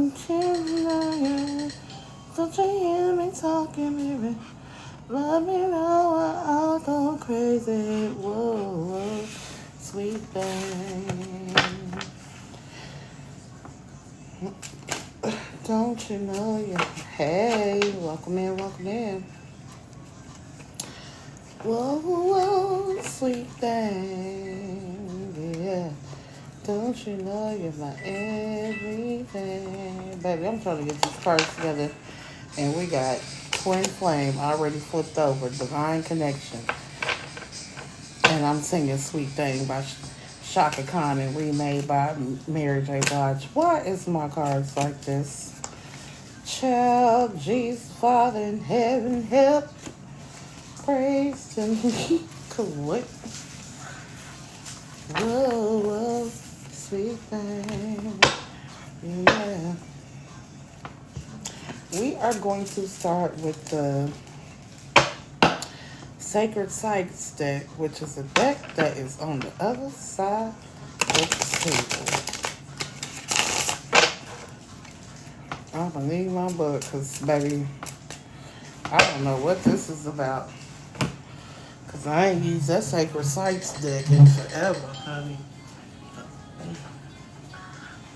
Don't you hear me talking, baby? Let me know I'll go crazy. Whoa, whoa, sweet thing. Don't you know you? Hey, welcome in, welcome in. Whoa, whoa, sweet thing. Yeah. Don't you know you're my everything? Baby, I'm trying to get these cards together. And we got Twin Flame already flipped over. Divine Connection. And I'm singing Sweet Thing by Shaka Khan and remade by Mary J. Blige. Why is my cards like this? Child, Jesus, Father in heaven, help. Praise Him. What? Whoa, whoa, sweet thing. Yeah. We are going to start with the Sacred Sites deck, which is a deck that is on the other side of the table. I'm gonna need my book because, baby, I don't know what this is about. Because I ain't used that Sacred Sites deck in forever, honey.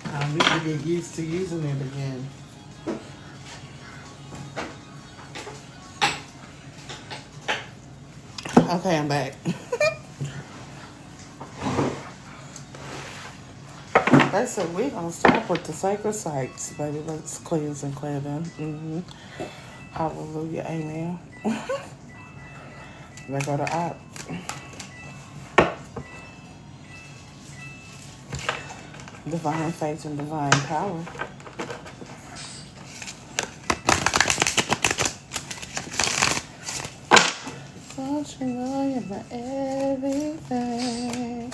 I need to get used to using it again. Okay, I'm back. Okay, so we're going to start with the Sacred Sites, baby. Let's cleanse and clear them. Hallelujah, amen. Let's go to Op. Divine faith and divine power. Don't you know you're my everything?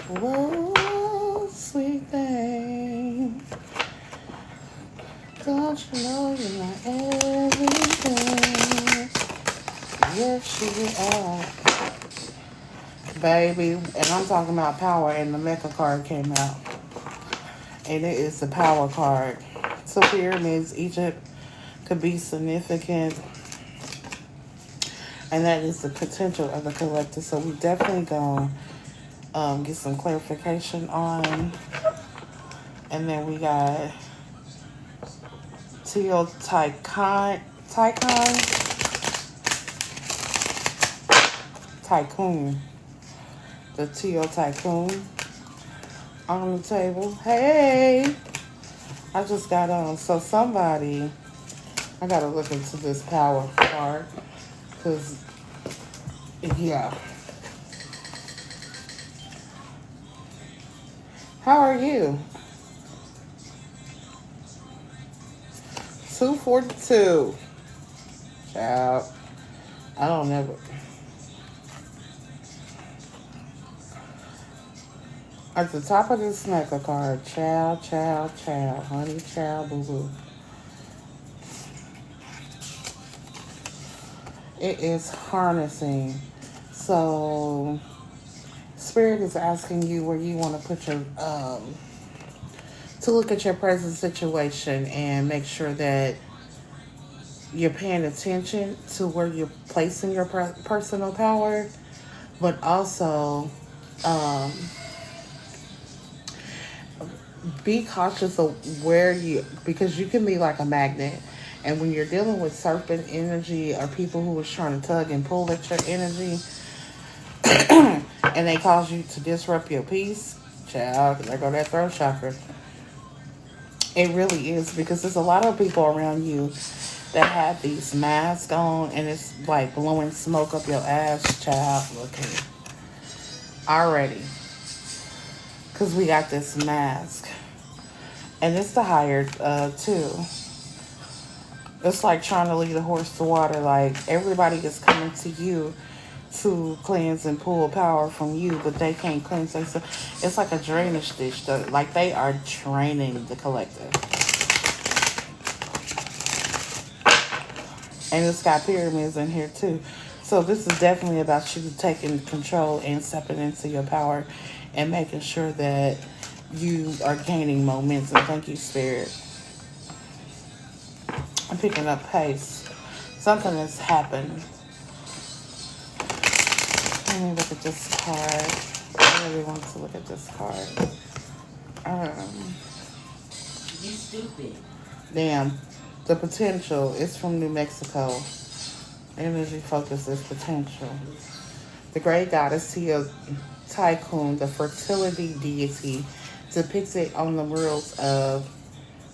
Whoa, sweet thing. Don't you know you're my everything? Yes, you are. Baby, and I'm talking about power, and the Mecha card came out. And it is the power card. So pyramids, Egypt could be significant. And that is the potential of the collector. So we definitely going to get some clarification on. And then we got Teal Tycoon Tycoon. The Teal Tycoon on the table. Hey! I just got on. So somebody, I got to look into this power card. Because, yeah. How are you? 242. Child. I don't never. At the top of this Mecha card, child, honey, child, boo-boo. It is harnessing. So, Spirit is asking you where you want to put your, to look at your present situation and make sure that you're paying attention to where you're placing your personal power, but also, be cautious of where because you can be like a magnet. And when you're dealing with serpent energy or people who is trying to tug and pull at your energy and they cause you to disrupt your peace, child, there go that throat chakra. It really is, because there's a lot of people around you that have these masks on and it's like blowing smoke up your ass, child. Look here. Already. Because we got this mask. And it's the hired, too. It's like trying to lead a horse to water. Like, everybody is coming to you to cleanse and pull power from you, but they can't cleanse themselves. It's like a drainage dish. Like, they are draining the collective. And it's got pyramids in here, too. So this is definitely about you taking control and stepping into your power and making sure that you are gaining momentum. Thank you, Spirit. I'm picking up pace. Something has happened. Let me look at this card. I really want to look at this card. Um, You stupid. Damn. The potential is from New Mexico. Energy focus is potential. The great goddess Tia Tycoon, the fertility deity, depicted on the murals of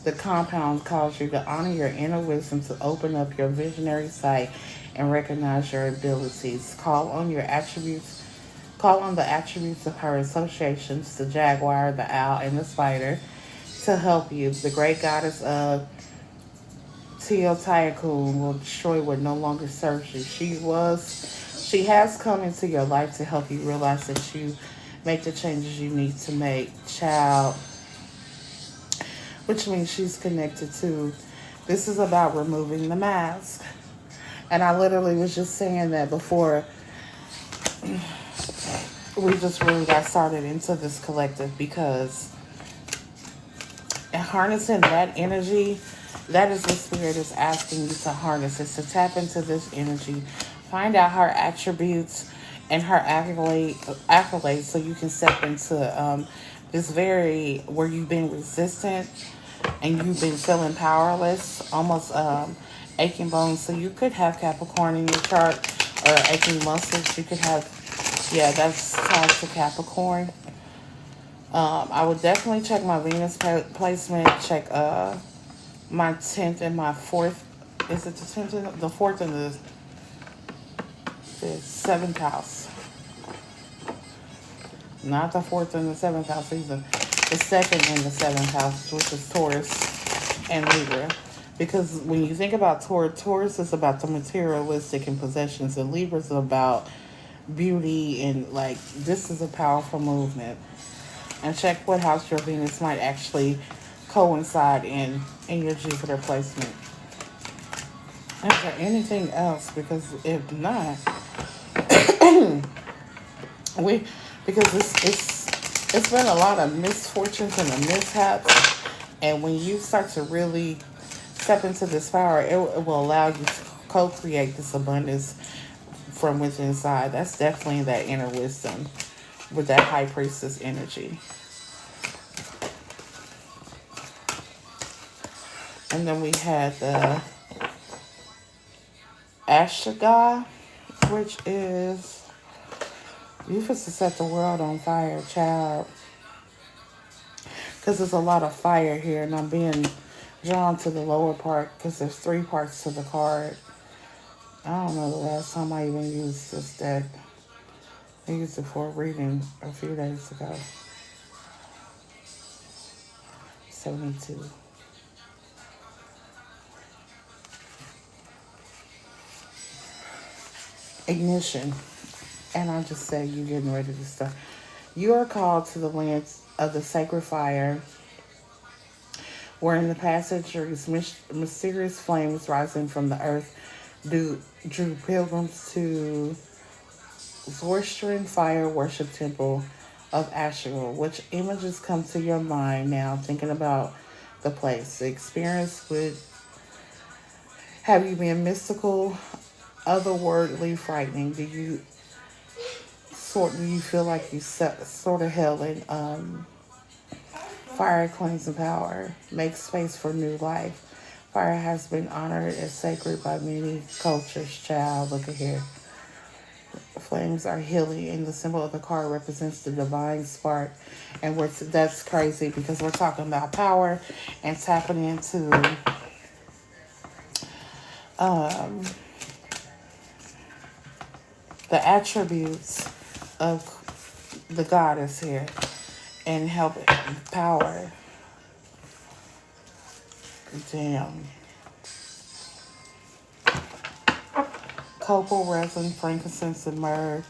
the compound, calls you to honor your inner wisdom, to open up your visionary sight and recognize your abilities. Call on the attributes of her associations, the jaguar, the owl, and the spider, to help you. The great goddess of Teotihuacan will destroy what no longer serves you. She has come into your life to help you realize that you make the changes you need to make, child, which means she's connected to. This is about removing the mask. And I literally was just saying that before we just really got started into this collective, because harnessing that energy, that is what spirit is asking you to harness, is to tap into this energy, find out her attributes and her accolades, so you can step into this very, where you've been resistant and you've been feeling powerless, almost aching bones. So you could have Capricorn in your chart, or aching muscles. You could have, yeah, that's tied to Capricorn. I would definitely check my Venus placement. Check my 10th and my 4th. Is it the 10th and the 4th and the 7th house? Not the 4th and the 7th house either. The 2nd and the 7th house, which is Taurus and Libra. Because when you think about Taurus is about the materialistic and possessions, and Libra is about beauty, and like, this is a powerful movement. And check what house your Venus might actually coincide in your Jupiter placement. Is there anything else? Because if not, we because it's been a lot of misfortunes and mishaps, and when you start to really step into this power, it will allow you to co-create this abundance from within inside. That's definitely that inner wisdom with that high priestess energy. And then we had the Ashtaga, which is, you supposed to set the world on fire, child. Because there's a lot of fire here, and I'm being drawn to the lower part because there's 3 parts to the card. I don't know the last time I even used this deck. I used it for a reading a few days ago. 72. Ignition. And I just say you getting ready to start. You are called to the lands of the sacred fire, where in the past centuries mysterious flames rising from the earth drew pilgrims to Zoroastrian fire worship temple of Ashura. Which images come to your mind now thinking about the place? The experience would have you been mystical, otherworldly, frightening? Do you feel like you sort of held in fire cleansing power? Make space for new life. Fire has been honored as sacred by many cultures, child. Look at here. Flames are healing, and the symbol of the card represents the divine spark. And that's crazy because we're talking about power and tapping into the attributes of the goddess here and help power. Damn. Copal, resin, frankincense, and myrrh.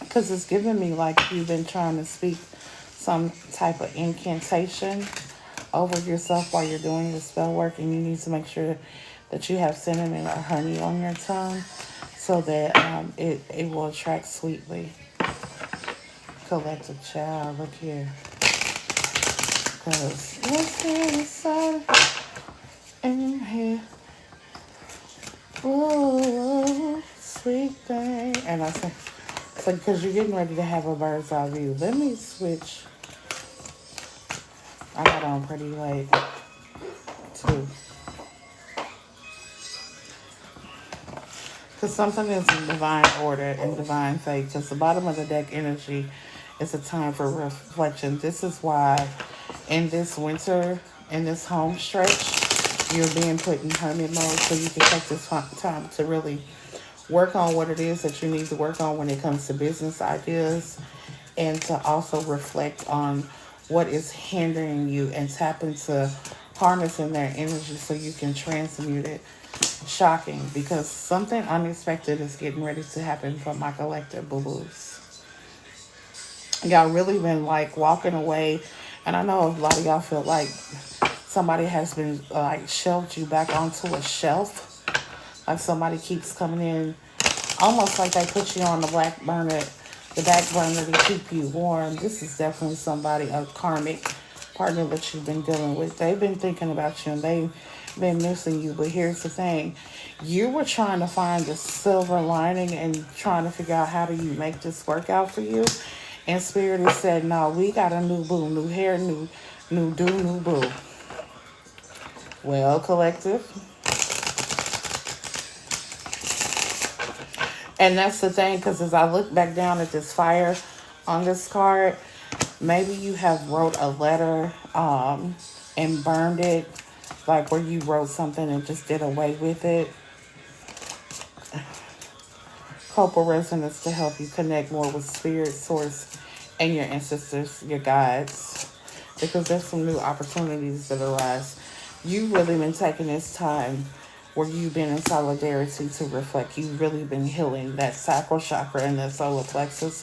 Because it's giving me like you've been trying to speak some type of incantation over yourself while you're doing your spell work, and you need to make sure that you have cinnamon or honey on your tongue so that it will attract sweetly. Collective child, look here. Cause what's inside in here? Ooh, sweet thing. And I said, so because you're getting ready to have a bird's eye view, let me switch. I got on pretty late too. Because something is in divine order and divine fate. Because the bottom of the deck energy is a time for reflection. This is why in this winter, in this home stretch, you're being put in hermit mode so you can take this time to really work on what it is that you need to work on when it comes to business ideas, and to also reflect on what is hindering you and tap into harnessing their energy so you can transmute it. Shocking, because something unexpected is getting ready to happen for my collective boo-boos. Y'all really been like walking away, and I know a lot of y'all feel like somebody has been like shelved you back onto a shelf. Like somebody keeps coming in, almost like they put you on the back burner to keep you warm. This is definitely somebody, a karmic partner that you've been dealing with. They've been thinking about you and they've been missing you. But here's the thing. You were trying to find the silver lining and trying to figure out how do you make this work out for you. And Spirit has said, no, we got a new boo, new hair, new boo. Well, collective. And that's the thing, because as I look back down at this fire on this card, maybe you have wrote a letter and burned it, like where you wrote something and just did away with it. Copal resonance to help you connect more with spirit, source, and your ancestors, your guides, because there's some new opportunities that arise. You've really been taking this time where you've been in solidarity to reflect. You've really been healing that sacral chakra and that solar plexus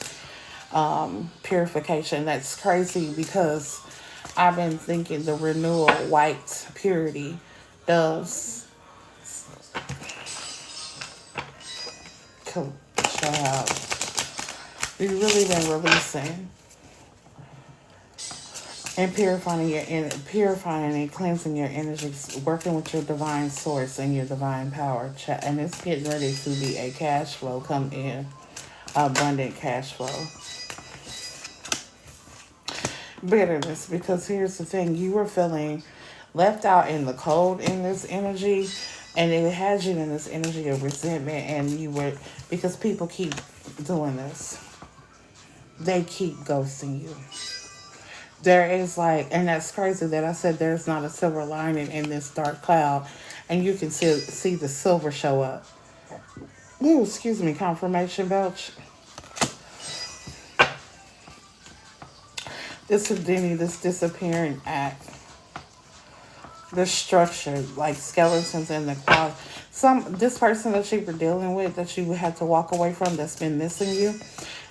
purification. That's crazy because I've been thinking the renewal white purity does child. You've really been releasing and purifying and cleansing your energies, working with your divine source and your divine power. And it's getting ready to be a cash flow come in, abundant cash flow. Bitterness, because here's the thing, you were feeling left out in the cold in this energy, and it had you in this energy of resentment, and you were, because people keep doing this. They keep ghosting you. There is like, and that's crazy that I said there's not a silver lining in this dark cloud, and you can see the silver show up. Ooh, excuse me, confirmation belch. This Houdini, this disappearing act, this structure, like skeletons in the closet. This person that you were dealing with, that you had to walk away from, that's been missing you,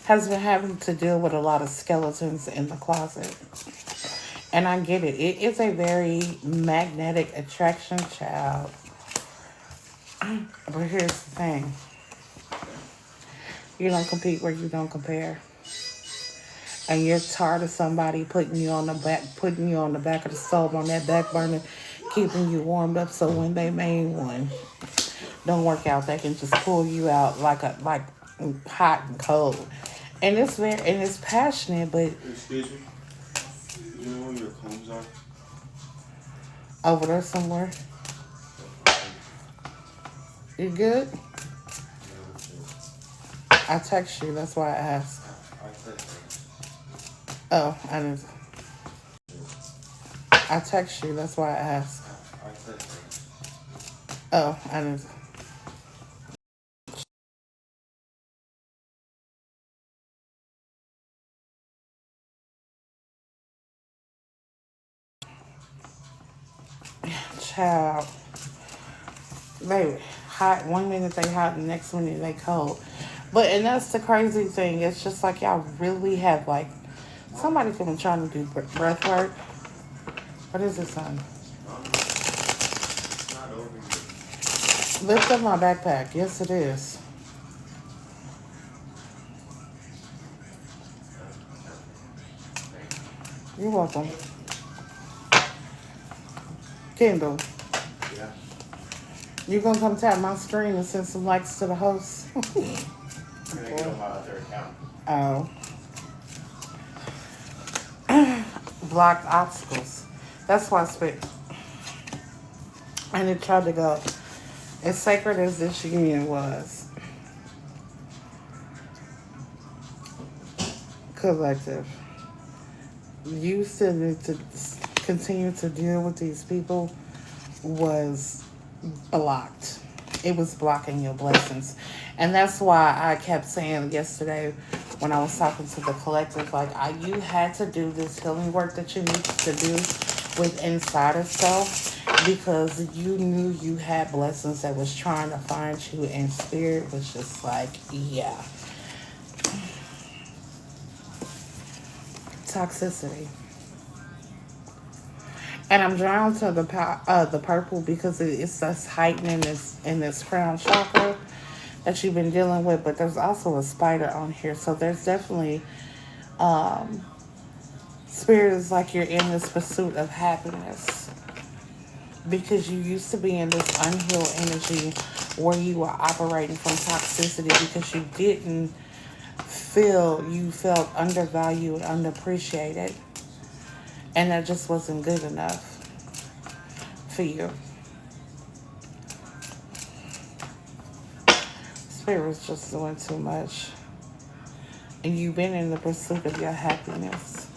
has been having to deal with a lot of skeletons in the closet. And I get it. It is a very magnetic attraction, child. But here's the thing. You don't compete where you don't compare. And you're tired of somebody putting you on the back of the stove on that back burner, keeping you warmed up, so when they main one don't work out, they can just pull you out like hot and cold. And it's passionate, but excuse me. You know where your combs are? Over there somewhere. You good? I text you, that's why I asked. Oh, I didn't. I text you, that's why I asked. Oh, I didn't. Child. They hot. 1 minute they hot, the next minute they cold. And that's the crazy thing. It's just like y'all really have like, somebody could be trying to do breath work. What is this, son? Lift up my backpack. Yes, it is. You're welcome. Kendall, Yeah. you gonna come tap my screen and send some likes to the host? I'm gonna get on my other account. Oh. Blocked obstacles. That's why I spit. And it tried to go. As sacred as this union was, collective, you still need to continue to deal with these people was blocked. It was blocking your blessings. And that's why I kept saying yesterday when I was talking to the collective, like, you had to do this healing work that you need to do with inside of self, because you knew you had blessings that was trying to find you, and spirit was just like, yeah. Toxicity. And I'm drawn to the purple because it's us heightening this in this crown chakra that you've been dealing with, but there's also a spider on here, so there's definitely spirit is like you're in this pursuit of happiness, because you used to be in this unhealed energy where you were operating from toxicity because you didn't feel, you felt undervalued, unappreciated, and that just wasn't good enough for you. Spirit was just doing too much. And you've been in the pursuit of your happiness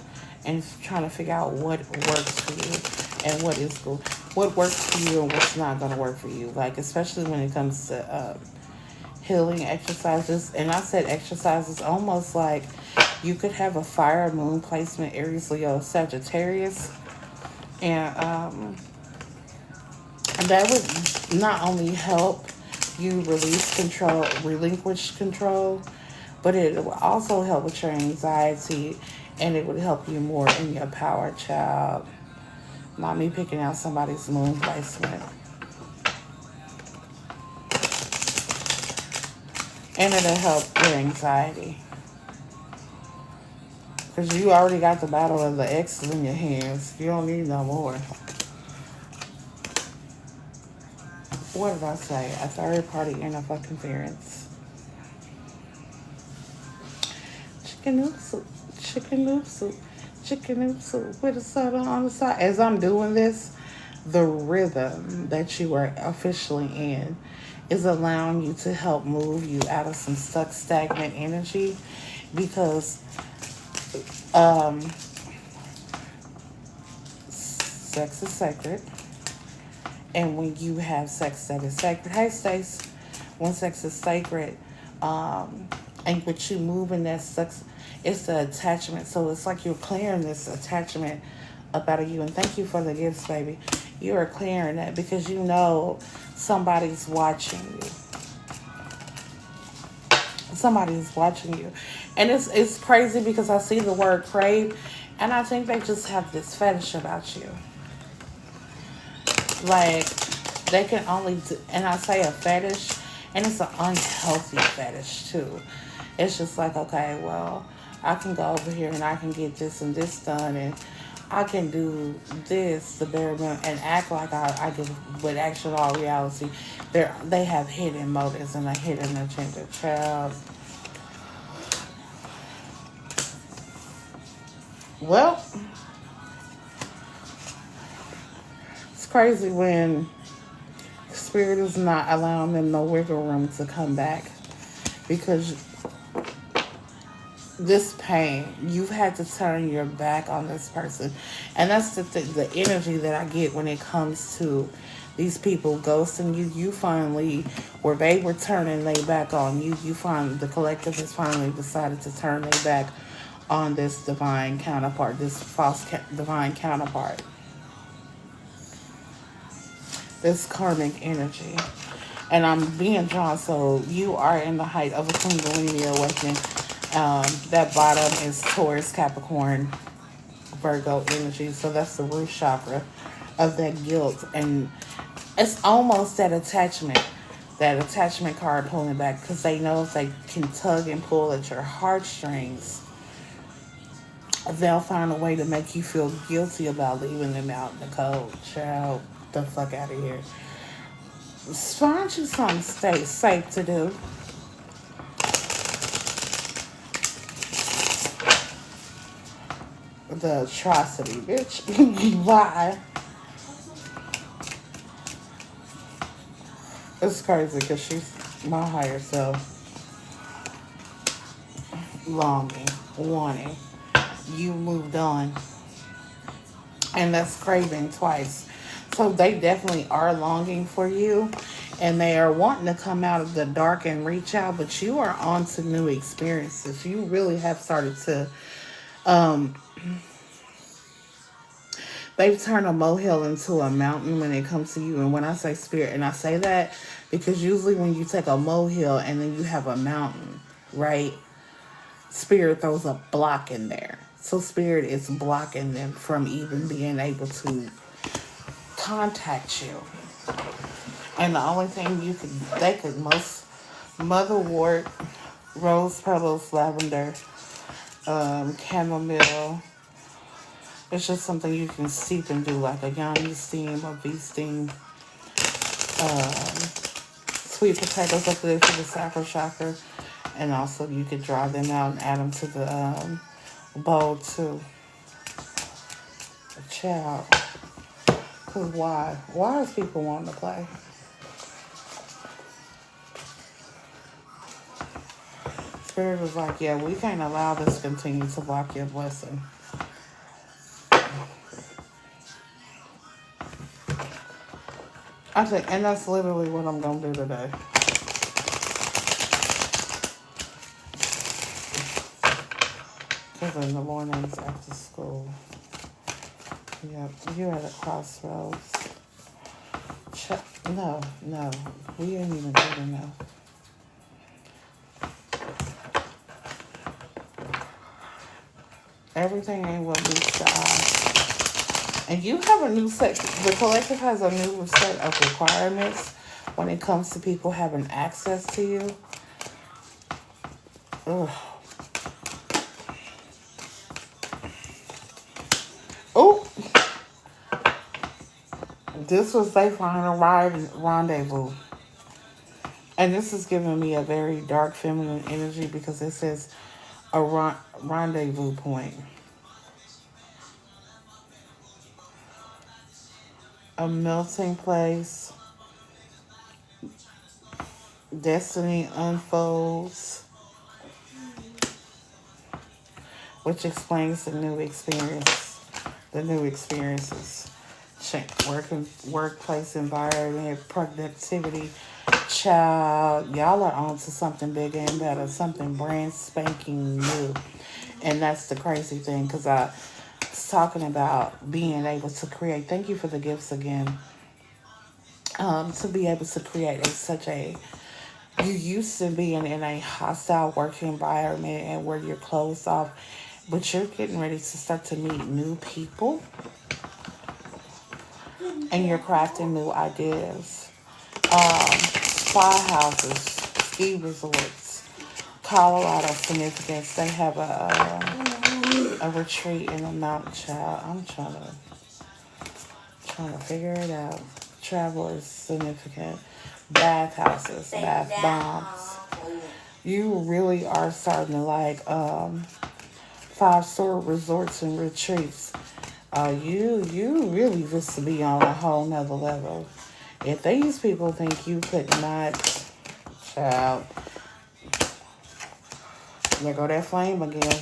and trying to figure out what works for you and what is good, what works for you and what's not going to work for you. Like, especially when it comes to healing exercises. And I said exercises almost like you could have a fire moon placement, Aries, Leo, Sagittarius. And that would not only help you release control, relinquish control, but it will also help with your anxiety, and it would help you more in your power, child. Not me picking out somebody's moon placement. And it'll help your anxiety, because you already got the battle of the X's in your hands. You don't need no more. What did I say? A third party interference. Chicken noodle soup, chicken noodle soup, chicken noodle soup with a soda on the side. As I'm doing this, the rhythm that you are officially in is allowing you to help move you out of some stuck, stagnant energy, because sex is sacred. And when you have sex that is sacred, hey Stace, when sex is sacred, and with you moving that sex, it's the attachment. So it's like you're clearing this attachment up out of you. And thank you for the gifts, baby. You are clearing that because you know somebody's watching you. Somebody's watching you. And it's crazy because I see the word crave, and I think they just have this fetish about you. Like, they can only do, and I say a fetish, and it's an unhealthy fetish too. It's just like, okay, well, I can go over here and I can get this and this done, and I can do this, the bare minimum, and act like I do, but actually, all reality, they have hidden motives and a hidden agenda, child. Well, it's crazy when spirit is not allowing them no wiggle room to come back, because this pain, you've had to turn your back on this person. And that's the energy that I get when it comes to these people ghosting you. You finally, where they were turning their back on you, you find the collective has finally decided to turn their back on this divine counterpart, this false divine counterpart, this karmic energy. And I'm being drawn, so you are in the height of a Kundalini awakening. That bottom is Taurus, Capricorn, Virgo energy. So that's the root chakra of that guilt. And it's almost that attachment card pulling back, because they know if they can tug and pull at your heartstrings, they'll find a way to make you feel guilty about leaving them out in the cold, child. the fuck out of here. Find you something stay safe to do. The atrocity, bitch. Why? It's crazy because she's my higher self. Longing, wanting. You moved on. And that's craving twice. So they definitely are longing for you. And they are wanting to come out of the dark and reach out. But you are on to new experiences. You really have started to um they've turned a molehill into a mountain when it comes to you. And when I say spirit, and I say that because usually when you take a molehill and then you have a mountain, right? Spirit throws a block in there. So spirit is blocking them from even being able to contact you. And the only thing they could most motherwort, rose petals, lavender, chamomile. It's just something you can steep and do like a yoni steam or bee steam. Sweet potatoes up there for the sacral chakra. And also you could dry them out and add them to the bowl too. Child. Cause why? Why is people wanting to play? Spirit was like, yeah, we can't allow this to continue to block your blessing. I think, and that's literally what I'm gonna do today. Because in the mornings after school, yep, you're at a crossroads. No, we ain't even good enough. Everything ain't what meets the eye. And you have a new set, the collective has a new set of requirements when it comes to people having access to you. Ugh. Oh, this was their final rendezvous. And this is giving me a very dark feminine energy because it says a rendezvous point. A melting place. Destiny unfolds. Which explains the new experience. The new experiences. Workplace environment, productivity. Child, y'all are on to something bigger and better. Something brand spanking new. And that's the crazy thing because I was talking about being able to create. Thank you for the gifts again. To be able to create you used to being in a hostile work environment and where you're closed off, but you're getting ready to start to meet new people and you're crafting new ideas. Spa houses, ski resorts, Colorado significance. They have a retreat in the mountain, child. I'm trying to figure it out. Travel is significant. Bathhouses, bath bombs. You really are starting to like 5-star resorts and retreats. You really just to be on a whole nother level. If these people think you could not, child, there go that flame again.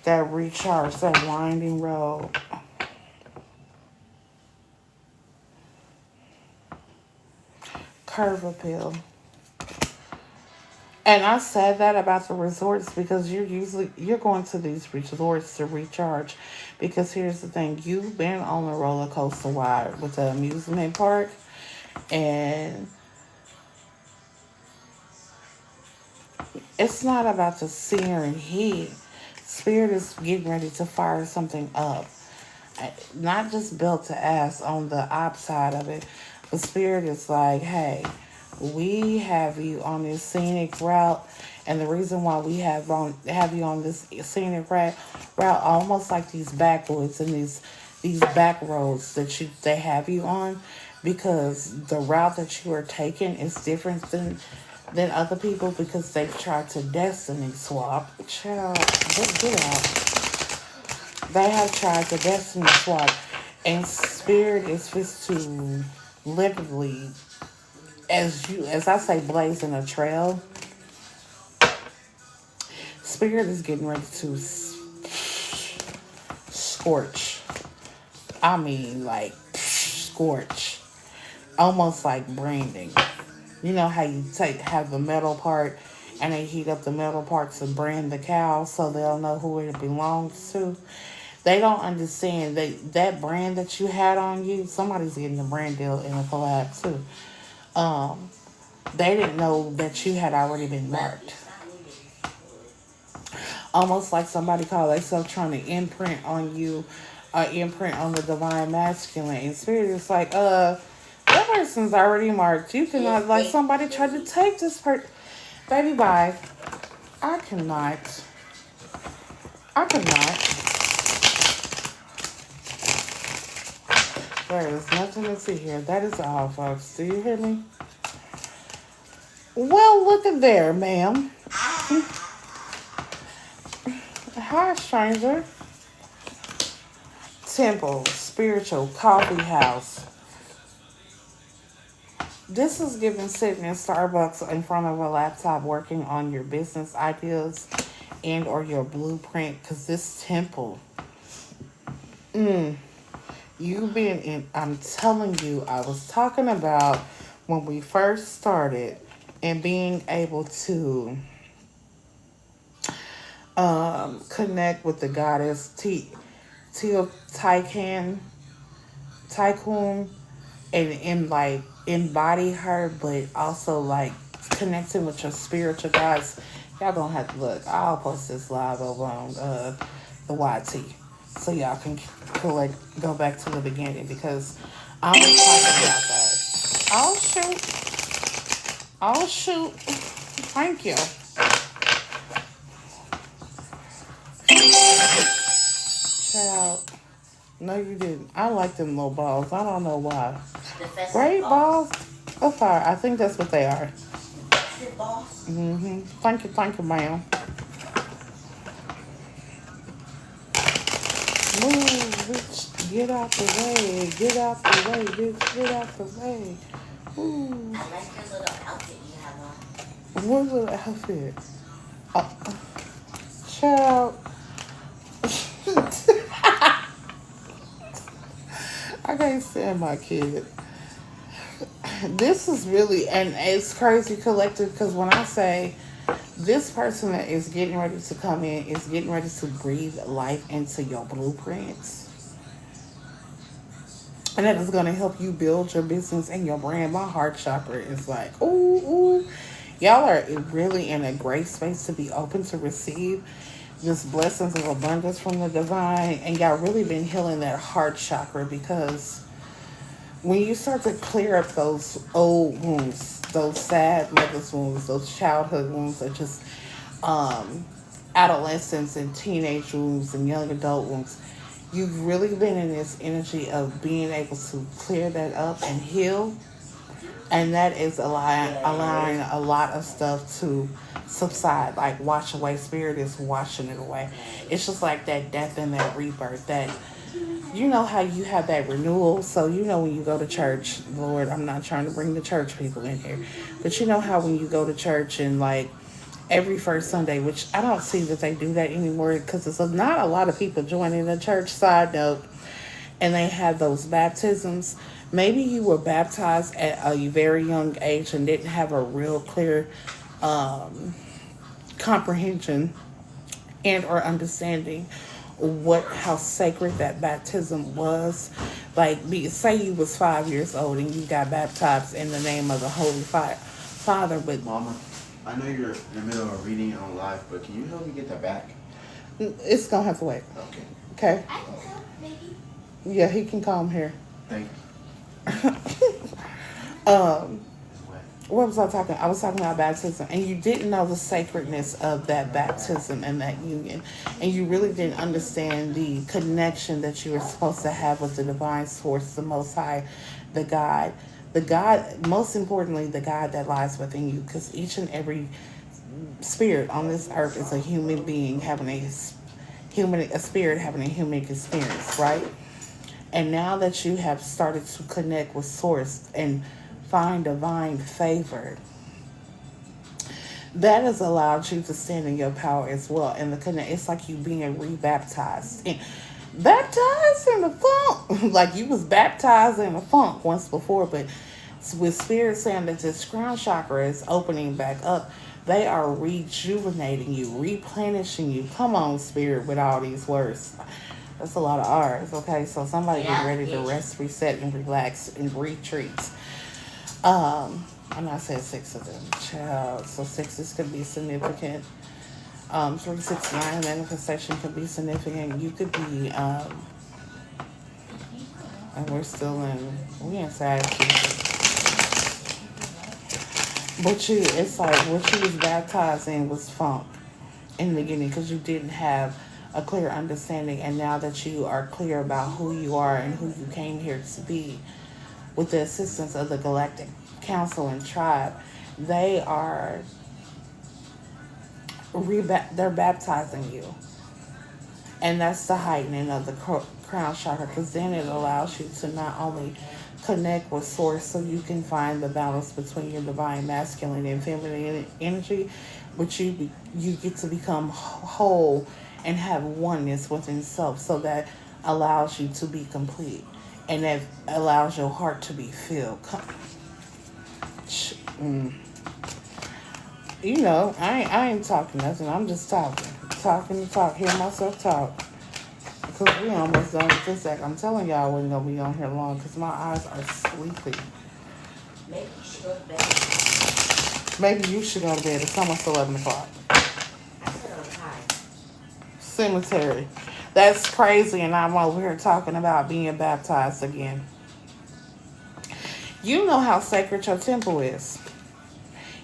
That recharge, that winding road. Curve appeal. And I said that about the resorts because you're going to these resorts to recharge. Because here's the thing, you've been on a roller coaster ride with the amusement park, and it's not about the searing heat. Spirit is getting ready to fire something up. Not just built to ass on the op side of it, but Spirit is like, hey, we have you on this scenic route, and the reason why we have you on this scenic route, almost like these backwoods and these these back roads that they have you on, because the route that you are taking is different than other people, because they've tried to destiny swap. Child, get out. They have tried to destiny swap, and spirit is supposed to literally, as I say, blazing a trail. Spirit is getting ready to scorch. I mean, like scorch, almost like branding. You know how you have the metal part, and they heat up the metal part to brand the cow so they'll know who it belongs to. They don't understand that brand that you had on you. Somebody's getting a brand deal in a collab too. Um, they didn't know that you had already been marked. Almost like somebody called themselves trying to imprint on you, imprint on the divine masculine. And spirit is like, that person's already marked. You cannot, like, somebody tried to take this person. Baby, bye. I cannot. I cannot. There is nothing to see here. That is all, folks. Do you hear me? Well, look at there, ma'am. Hi, stranger. Temple, spiritual, coffee house. This is giving sitting in Starbucks in front of a laptop working on your business ideas and or your blueprint, because this temple, you've been in, I'm telling you, I was talking about when we first started and being able to connect with the goddess Tycoon, and like embody her, but also like connecting with your spiritual guides. Y'all gonna have to look. I'll post this live over on the YT, so y'all can go back to the beginning, because I was talking about that. Oh shoot! Thank you. Child, no, you didn't. I like them little balls. I don't know why. Great balls of fire. I think that's what they are. Thank you, ma'am. Move, bitch. Get out the way. Get out the way, bitch. Get out the way. Ooh. I like your little outfit you have on. What little outfit? Child. I can't stand my kid. This is really, and it's crazy collective, because when I say this person that is getting ready to come in is getting ready to breathe life into your blueprints, and that is going to help you build your business and your brand. My heart chakra is like, ooh. Y'all are really in a great space to be open to receive this blessings of abundance from the divine, and y'all really been healing that heart chakra, because when you start to clear up those old wounds, those sad mother's wounds, those childhood wounds, or just adolescence and teenage wounds and young adult wounds, you've really been in this energy of being able to clear that up and heal. And that is allowing a lot of stuff to subside, like wash away. Spirit is washing it away. It's just like that death and that rebirth. That, you know how you have that renewal. So you know when you go to church, Lord, I'm not trying to bring the church people in here, but you know how when you go to church and like every first Sunday, which I don't see that they do that anymore, because it's not a lot of people joining the church, side note, and they have those baptisms. Maybe you were baptized at a very young age and didn't have a real clear comprehension and or understanding how sacred that baptism was. Like, say you was 5 years old and you got baptized in the name of the Holy Father, but Mama, I know you're in the middle of reading on live, but can you help me get that back? it's gonna have to wait. Okay. Okay. I can help, maybe. Yeah, he can come here. Thank you. what was I talking? I was talking about baptism, and you didn't know the sacredness of that baptism and that union, and you really didn't understand the connection that you were supposed to have with the divine source, the Most High, the God, most importantly, the God that lies within you, because each and every spirit on this earth is a human being having a spirit having a human experience, right? And now that you have started to connect with Source and find divine favor, that has allowed you to stand in your power as well. And it's like you being rebaptized. Baptized in the funk. Like you was baptized in the funk once before, but with Spirit saying that this crown chakra is opening back up, they are rejuvenating you, replenishing you. Come on, Spirit, with all these words. That's a lot of R's, okay? So somebody get ready to rest, reset, and relax and retreat. And I said 6 of them, child. So 6 could be significant. 369 manifestation could be significant. You could be, and we in Sagittarius. But it's like what you was baptized in was funk in the beginning because you didn't have a clear understanding. And now that you are clear about who you are and who you came here to be, with the assistance of the Galactic Council and Tribe, they are they're baptizing you. And that's the heightening of the crown chakra, because then it allows you to not only connect with Source so you can find the balance between your divine masculine and feminine energy, but you get to become whole and have oneness within self, so that allows you to be complete, and that allows your heart to be filled. You know, I ain't talking nothing. I'm just talking to talk, hear myself talk. Because we almost done with this act. I'm telling y'all I wasn't going to be on here long because my eyes are sleepy. Maybe you should go to bed. Maybe you should go to bed. It's almost 11 o'clock. I said I'm tired. Cemetery. That's crazy, and I'm over here talking about being baptized again. You know how sacred your temple is.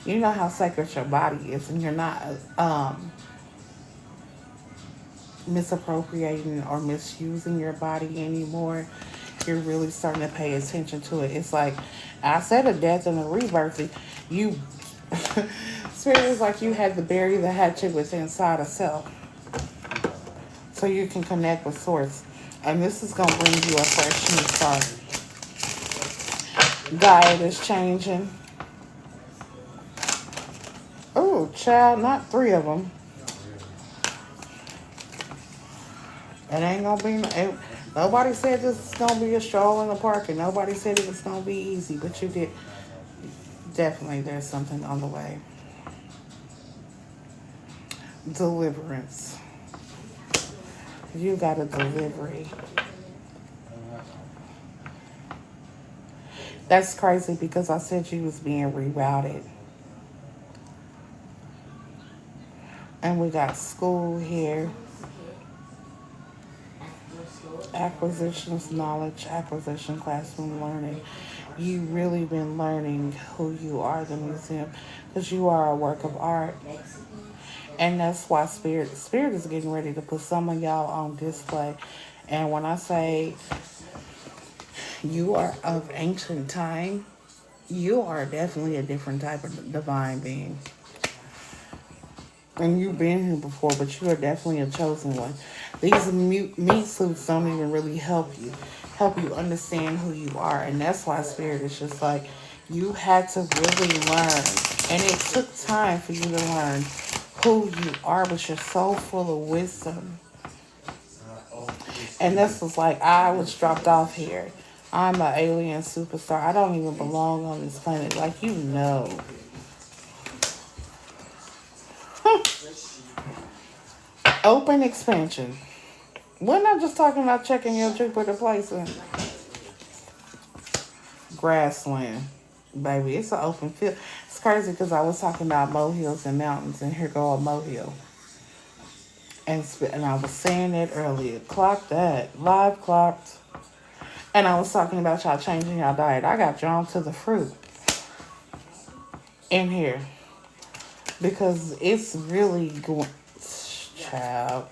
You know how sacred your body is, and you're not misappropriating or misusing your body anymore. You're really starting to pay attention to it. It's like I said, a death and a rebirth. You spirit is like you had to bury the hatchet within inside of self, so you can connect with Source. And this is gonna bring you a fresh new start. Diet is changing. Oh, child, not 3 of them. It ain't gonna be. Nobody said this is gonna be a stroll in the park, and nobody said it was gonna be easy. But you did. Definitely, there's something on the way. Deliverance. You got a delivery. That's crazy because I said you was being rerouted. And we got school here. Acquisition of knowledge, acquisition classroom learning. You really been learning who you are, the museum, because you are a work of art. And that's why Spirit is getting ready to put some of y'all on display. And when I say you are of ancient time, you are definitely a different type of divine being. And you've been here before, but you are definitely a chosen one. These meat suits don't even really help you understand who you are. And that's why Spirit is just like, you had to really learn. And it took time for you to learn who you are, but you're so full of wisdom. And this was like, I was dropped off here. I'm an alien superstar. I don't even belong on this planet. Like, you know. Open expansion. Wasn't I just talking about checking your Jupiter placement? Grassland. Baby, it's an open field. It's crazy because I was talking about molehills and mountains, and here go a molehill. And I was saying it earlier. Clock that. Live clocked. And I was talking about y'all changing y'all diet. I got drawn to the fruit. in here because it's really going. Child,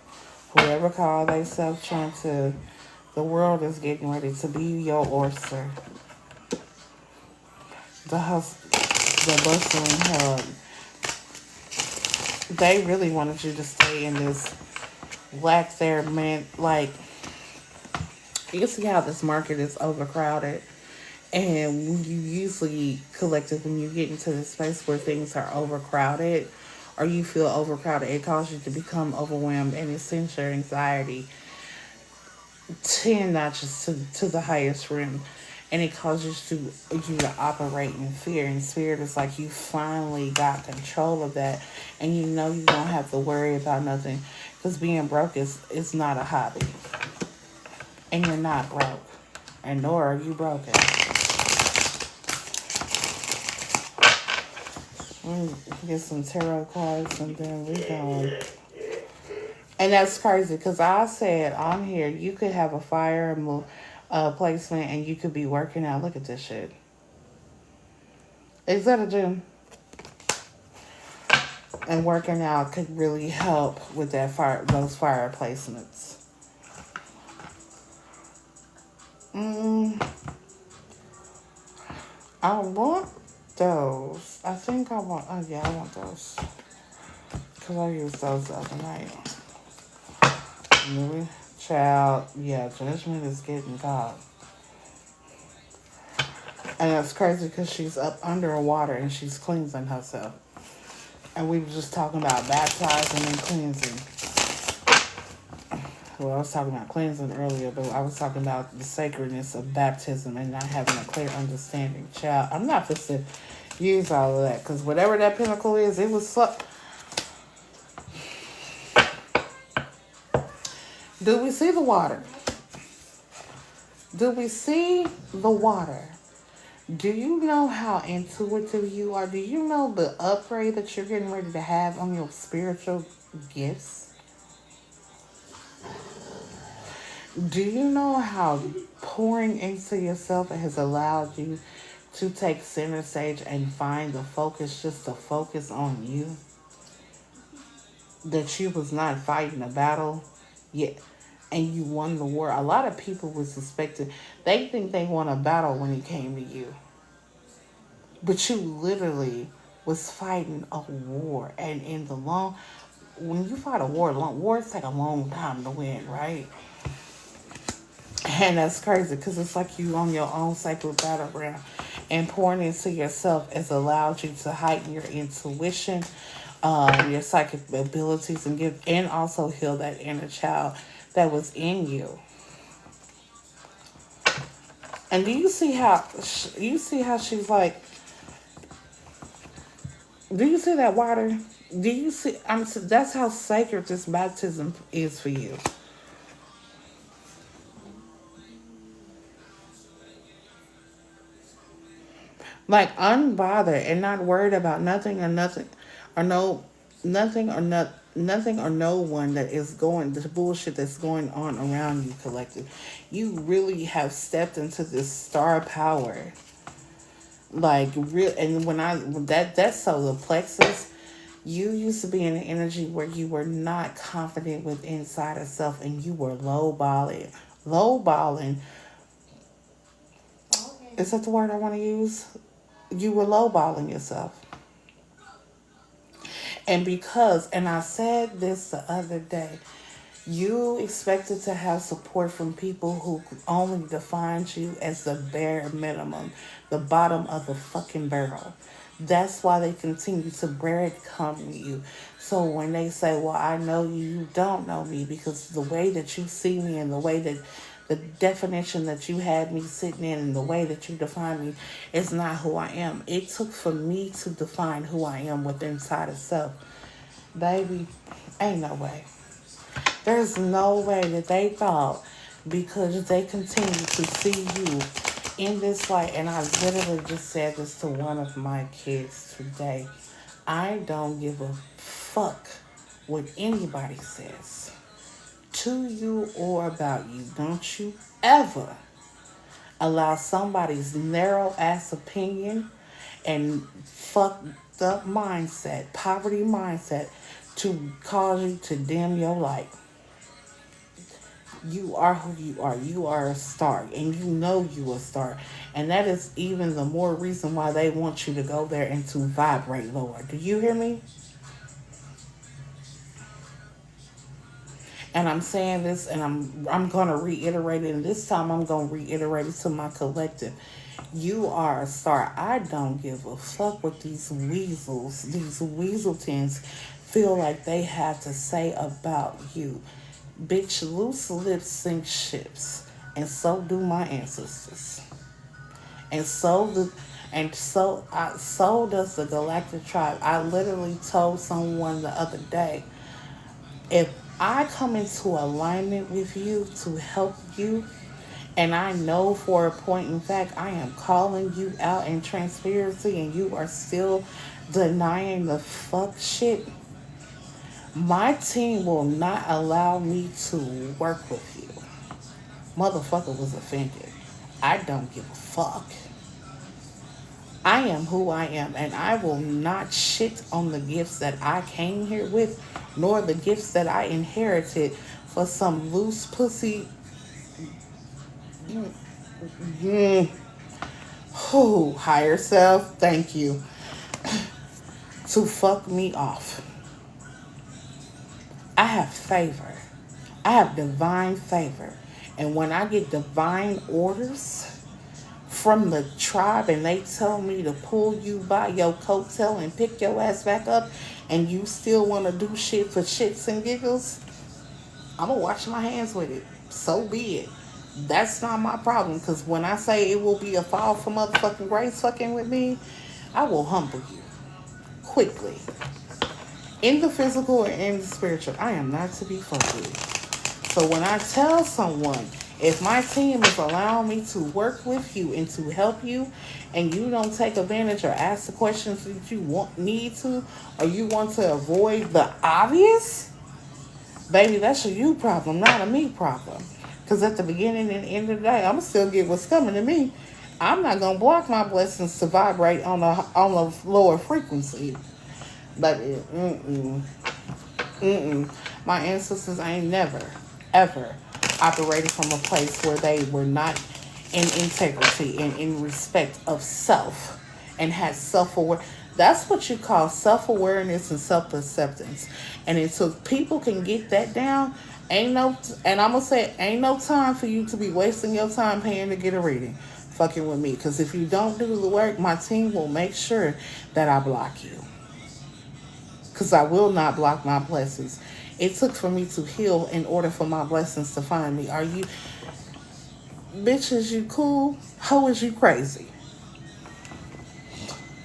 whoever called themselves trying to, the world is getting ready to be your oyster. The the bustling hub. They really wanted you to stay in this lack there, man. Like, you see how this market is overcrowded. And when you usually collective, when you get into the space where things are overcrowded or you feel overcrowded, it causes you to become overwhelmed and it sends your anxiety 10 notches to the highest rim. And it causes you to operate in fear. And spirit is like you finally got control of that. And you know you don't have to worry about nothing. Because being broke is not a hobby. And you're not broke. And nor are you broken. Get some tarot cards and then we going. And that's crazy because I said on here you could have a fire placement and you could be working out. Look at this shit. Is that a gym? And working out could really help with those fire placements. I want those. I think I want. Oh yeah, I want those. Cause I used those the other night. Really? Child, yeah, judgment is getting caught. And that's crazy because she's up under water and she's cleansing herself. And we were just talking about baptizing and cleansing. Well, I was talking about cleansing earlier, but I was talking about the sacredness of baptism and not having a clear understanding. Child, I'm not supposed to use all of that because whatever that pinnacle is, it was Do we see the water? Do we see the water? Do you know how intuitive you are? Do you know the upgrade that you're getting ready to have on your spiritual gifts? Do you know how pouring into yourself has allowed you to take center stage and find the focus, just to focus on you? That you was not fighting a battle yet. And you won the war. A lot of people were suspected. They think they won a battle when it came to you. But you literally was fighting a war. And in the when you fight a wars take a long time to win, right? And that's crazy because it's like you on your own sacred battleground. And pouring into yourself has allowed you to heighten your intuition, your psychic abilities, and also heal that inner child that was in you. And do you see how she's like? Do you see that water? Do you see? That's how sacred this baptism is for you. Like unbothered and not worried about nothing or nothing, or no, nothing or not. Nothing or no one that is the bullshit that's going on around you collective. You really have stepped into this star power. Like real, and that's solar plexus, you used to be in an energy where you were not confident with inside of self and you were low balling. Is that the word I want to use? You were low balling yourself. And I said this the other day, you expected to have support from people who only defined you as the bare minimum, the bottom of the fucking barrel. That's why they continue to breadcrumb you. So when they say, well, I know you, you don't know me, because the way that you see me and the way that the definition that you had me sitting in and the way that you define me is not who I am. It took for me to define who I am within inside of self. Baby, ain't no way. There's no way that they thought, because they continue to see you in this light. And I literally just said this to one of my kids today. I don't give a fuck what anybody says to you or about you. Don't you ever allow somebody's narrow ass opinion and fuck up mindset, poverty mindset, to cause you to dim your light. You are who you are. You are a star, and you know you a star. And that is even the more reason why they want you to go there and to vibrate lower. Do you hear me? And I'm saying this, and I'm gonna reiterate it. And this time, I'm gonna reiterate it to my collective. You are a star. I don't give a fuck what these weasels, these weaseltons, feel like they have to say about you. Bitch, loose lips sink ships, and so do my ancestors, and so does the Galactic Tribe. I literally told someone the other day, if I come into alignment with you to help you, and I know for a point in fact I am calling you out in transparency, and you are still denying the fuck shit, my team will not allow me to work with you. Motherfucker was offended. I don't give a fuck. I am who I am, and I will not shit on the gifts that I came here with, nor the gifts that I inherited for some loose pussy. Who, higher self, thank you, to fuck me off. I have favor. I have divine favor. And when I get divine orders from the tribe and they tell me to pull you by your coattail and pick your ass back up, and you still want to do shit for shits and giggles, I'm going to wash my hands with it. So be it. That's not my problem, because when I say it will be a fall for motherfucking grace fucking with me, I will humble you quickly. In the physical or in the spiritual, I am not to be fucked with. So when I tell someone, if my team is allowing me to work with you and to help you, and you don't take advantage or ask the questions that you need to, or you want to avoid the obvious, baby, that's a you problem, not a me problem. Because at the beginning and end of the day, I'm going to still get what's coming to me. I'm not going to block my blessings to vibrate on a lower frequency. But my ancestors ain't never, ever operated from a place where they were not in integrity and in respect of self and had self-awareness. That's what you call self-awareness and self-acceptance. And until people can get that down, and I'm going to say, ain't no time for you to be wasting your time paying to get a reading fucking with me. Because if you don't do the work, my team will make sure that I block you. Because I will not block my blessings. It took for me to heal in order for my blessings to find me. Are you... Bitch, is you cool? How is you crazy?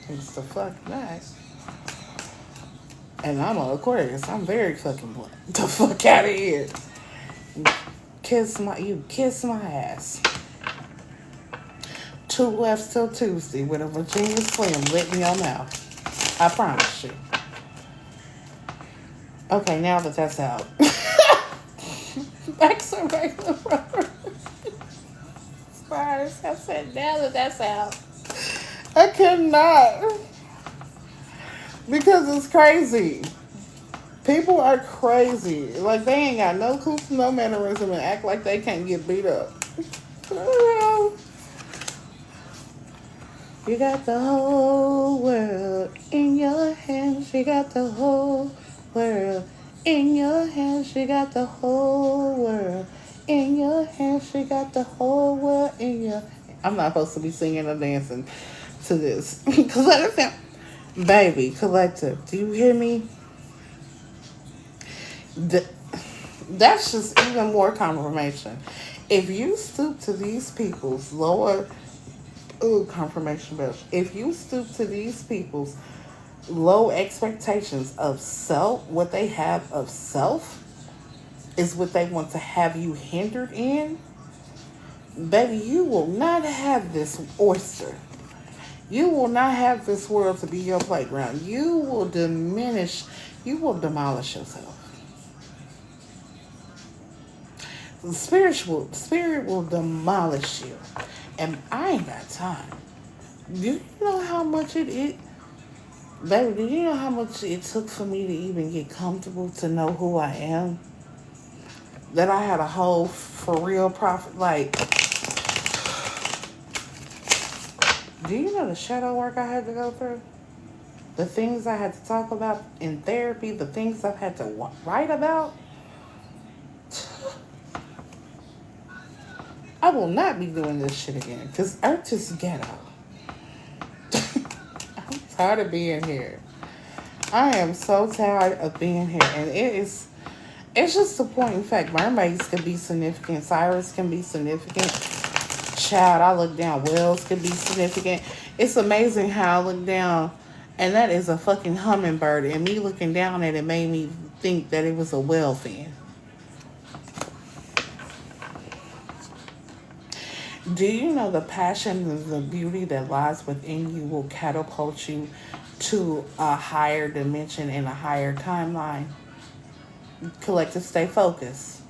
It's the fuck back. And I'm an Aquarius. I'm very fucking blunt. The fuck out of here. Kiss my ass. 2 left till Tuesday with a Virginia Slim lit in your mouth. I promise you. Okay, now that that's out. Back to regular rubber. Spiders. I said, now that that's out. I cannot. Because it's crazy. People are crazy. Like, they ain't got no cool, no mannerism, and act like they can't get beat up. You got the whole world in your hands. You got the whole world in your hands. You got the whole world in your hands. You got the whole world in your... I'm not supposed to be singing or dancing to this. Because I understand. Baby, collective, do you hear me? That's just even more confirmation. If you stoop to these people's lower... Ooh, confirmation bells. If you stoop to these people's low expectations of self, what they have of self is what they want to have you hindered in, baby, you will not have this oyster. You will not have this world to be your playground. You will diminish, you will demolish yourself. The spirit will demolish you. And I ain't got time. Do you know how much it is? Baby, do you know how much it took for me to even get comfortable to know who I am? That I had a whole for real profit. Like, do you know the shadow work I had to go through? The things I had to talk about in therapy, the things I've had to write about? I will not be doing this shit again because Earth is ghetto. I'm tired of being here. I am so tired of being here. And it's just the point. In fact, mermaids can be significant. Cyrus can be significant. Child, I look down. Whales can be significant. It's amazing how I look down and that is a fucking hummingbird. And me looking down at it made me think that it was a whale fin. Do you know the passion and the beauty that lies within you will catapult you to a higher dimension and a higher timeline? Collective, stay focused.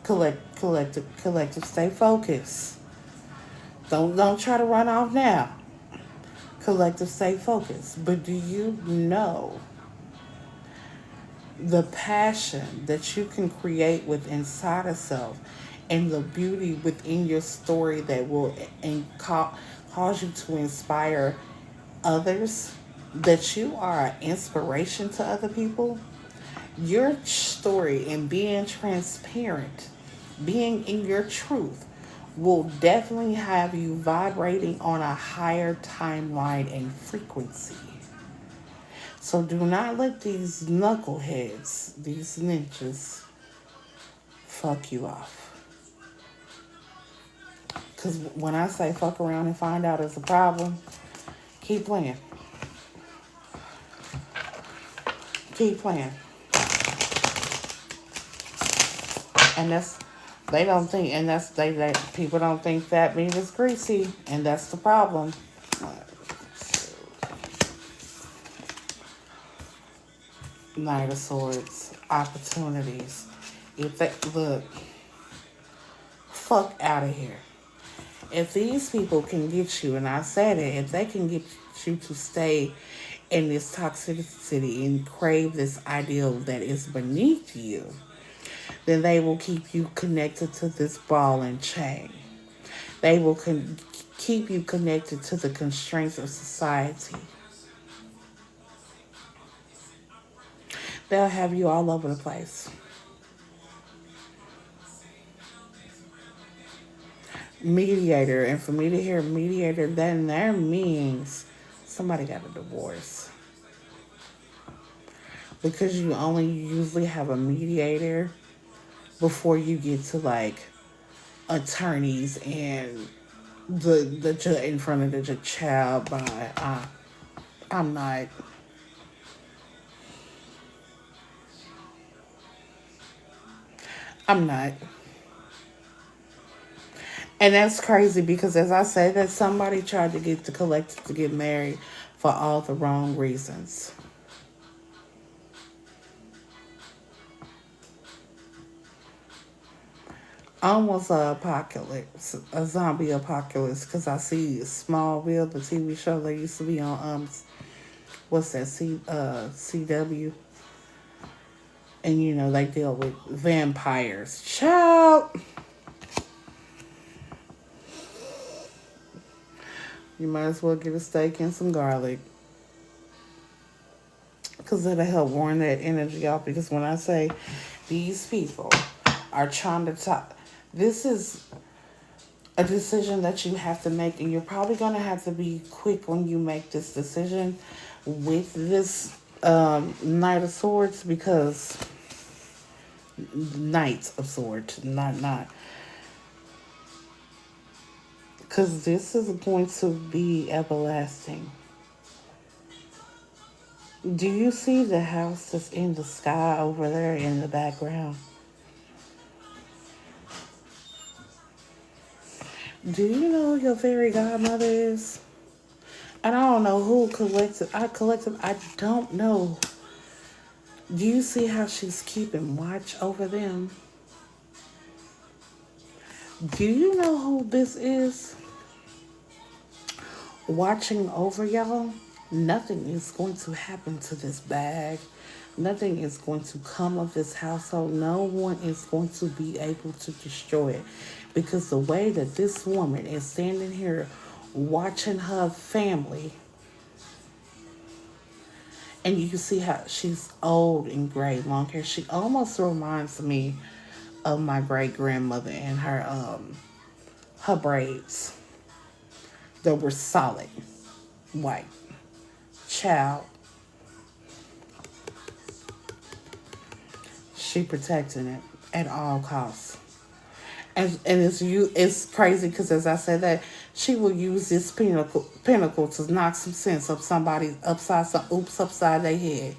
Collective, stay focused. Don't try to run off now. Collective, stay focused. But do you know the passion that you can create with inside of self and the beauty within your story that will cause you to inspire others, that you are an inspiration to other people? Your story and being transparent, being in your truth, will definitely have you vibrating on a higher timeline and frequency. So do not let these knuckleheads, these ninjas, fuck you off. Because when I say fuck around and find out it's a problem, keep playing. Keep playing. And that's, they don't think, and that's, they people don't think fat meat is greasy, and that's the problem. Knight of Swords, opportunities. If they, look, fuck out of here. If these people can get you, and I said it, if they can get you to stay in this toxicity and crave this ideal that is beneath you, then they will keep you connected to this ball and chain. They will keep you connected to the constraints of society. They'll have you all over the place. Mediator, and for me to hear mediator, then that means somebody got a divorce. Because you only usually have a mediator before you get to like attorneys and the judge in front of the child by I'm not. And that's crazy because, as I said, that somebody tried to get the collective to get married for all the wrong reasons. Almost a apocalypse, a zombie apocalypse, because I see Smallville, the TV show that used to be on what's that, CW, and you know they deal with vampires. Child. You might as well get a steak and some garlic. Because it'll help warn that energy off. Because when I say these people are trying to talk, this is a decision that you have to make. And you're probably going to have to be quick when you make this decision with this Knight of Swords. Because Knight of Swords, not. Because this is going to be everlasting. Do you see the house that's in the sky over there in the background? Do you know who your fairy godmother is? And I don't know who I don't know. Do you see how she's keeping watch over them? Do you know who this is? Watching over y'all, Nothing is going to happen to this bag. Nothing is going to come of this household. No one is going to be able to destroy it. Because the way that this woman is standing here watching her family, and you can see how she's old and gray, long hair. She almost reminds me of my great grandmother and her braids that were solid white. Child, she protecting it at all costs. And it's crazy because, as I said, that she will use this pinnacle to knock some sense up somebody upside their head.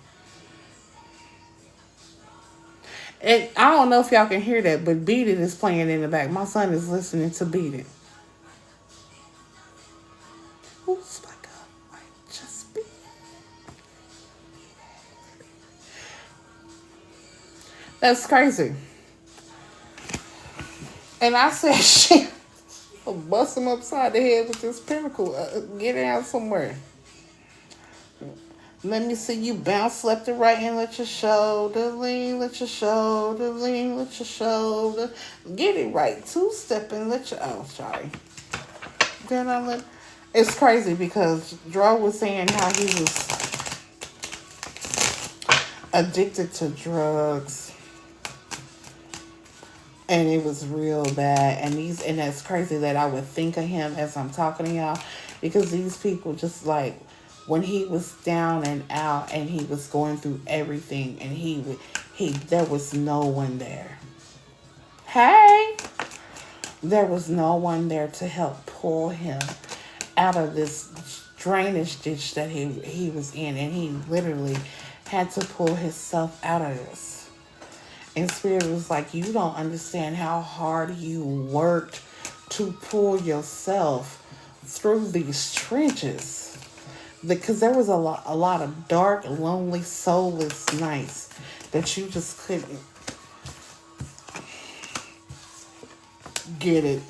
And I don't know if y'all can hear that, but Beat It is playing in the back. My son is listening to Beat It. Who's like a might just be? That's crazy. And I said, shit, I'll bust him upside the head with this pinnacle. Get out somewhere. Let me see you bounce left and right and let your shoulder lean, let your shoulder lean, let your shoulder. Get it right. Two-step and let your, oh, sorry. Then I let, it's crazy because Dro was saying how he was addicted to drugs. And it was real bad. And that's crazy that I would think of him as I'm talking to y'all. Because these people just like, when he was down and out and he was going through everything and there was no one there. Hey! There was no one there to help pull him out of this drainage ditch that he was in. And he literally had to pull himself out of this. And Spirit was like, you don't understand how hard you worked to pull yourself through these trenches. Because there was a lot of dark, lonely, soulless nights that you just couldn't get it.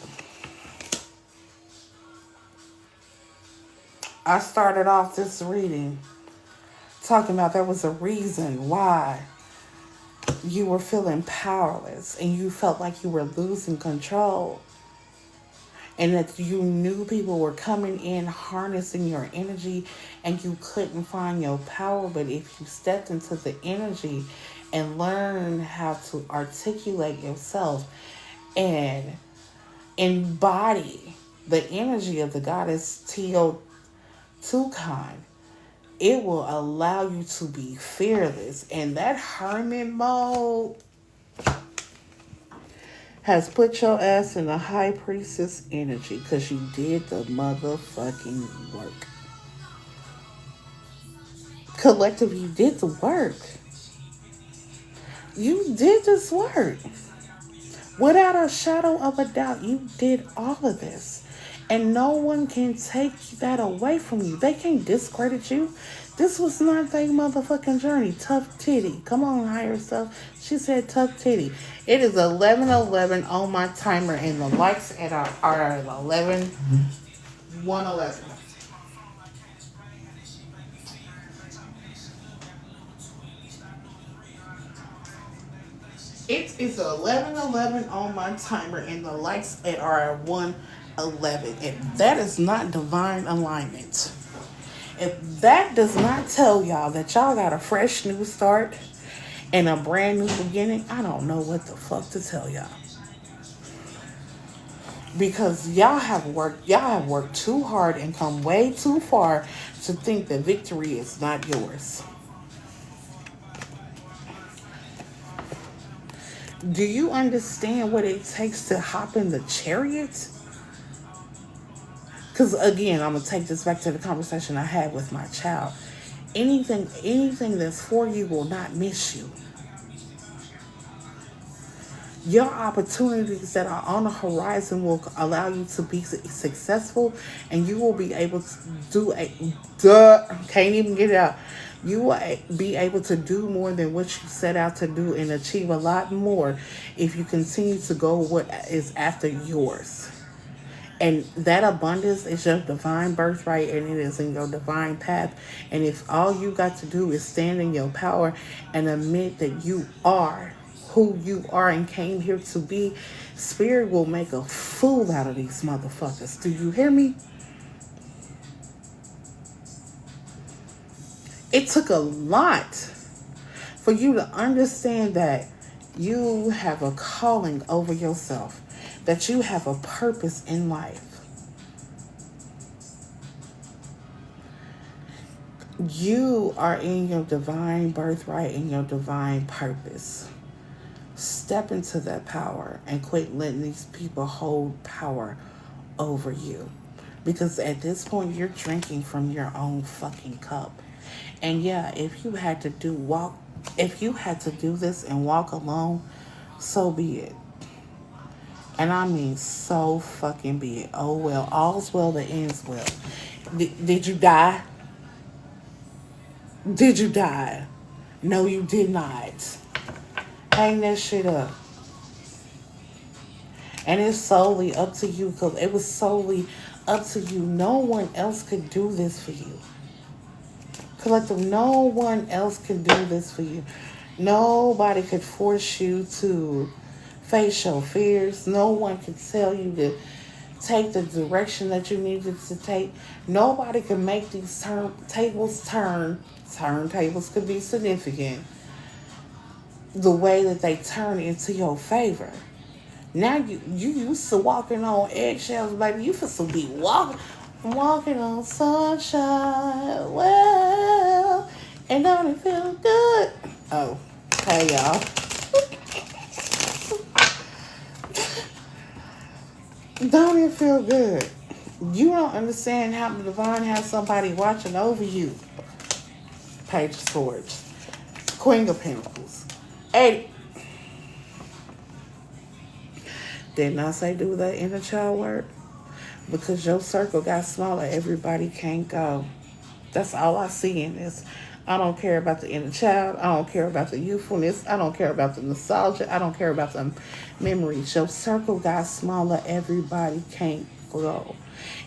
I started off this reading talking about there was a reason why you were feeling powerless and you felt like you were losing control. And that you knew people were coming in, harnessing your energy, and you couldn't find your power. But if you stepped into the energy and learned how to articulate yourself and embody the energy of the goddess Teotihuacan, it will allow you to be fearless. And that hermit mode has put your ass in the high priestess energy because you did the motherfucking work. Collective, you did the work. You did this work. Without a shadow of a doubt, you did all of this. And no one can take that away from you. They can't discredit you. This was not their motherfucking journey. Tough titty. Come on, higher self. She said tough titty. It is 11:11 on my timer, and the likes are at 1:11. It is 11:11 on my timer, and the likes are at 1:11. If that is not divine alignment, if that does not tell y'all that y'all got a fresh new start and a brand new beginning, I don't know what the fuck to tell y'all. Because y'all have worked too hard and come way too far to think that victory is not yours. Do you understand what it takes to hop in the chariot? Because again, I'm going to take this back to the conversation I had with my child. Anything that's for you will not miss you. Your opportunities that are on the horizon will allow you to be successful, and you will be able to do can't even get it out. You will be able to do more than what you set out to do and achieve a lot more if you continue to go what is after yours. And that abundance is your divine birthright, and it is in your divine path. And if all you got to do is stand in your power and admit that you are who you are and came here to be, Spirit will make a fool out of these motherfuckers. Do you hear me? It took a lot for you to understand that you have a calling over yourself, that you have a purpose in life. You are in your divine birthright and your divine purpose. Step into that power and quit letting these people hold power over you. Because at this point, you're drinking from your own fucking cup. And yeah, if you had to do this and walk alone, so be it. And I mean, so fucking be it. Oh well, all's well that ends well. Did you die? Did you die? No, you did not. Hang that shit up. And it's solely up to you, because it was solely up to you. No one else could do this for you. Collective, no one else can do this for you. Nobody could force you to face your fears. No one could tell you to take the direction that you needed to take. Nobody can make these tables turn. Turntables could be significant. The way that they turn into your favor. Now you used to walking on eggshells, baby. You supposed to be walking on sunshine. Well, and don't it feel good? Oh, hey y'all. Don't it feel good? You don't understand how the divine has somebody watching over you. Page of Swords. Queen of Pentacles. 8. Didn't I say do that inner child work? Because your circle got smaller, everybody can't go. That's all I see in this. I don't care about the inner child. I don't care about the youthfulness. I don't care about the nostalgia. I don't care about the memories. Your circle got smaller, everybody can't go.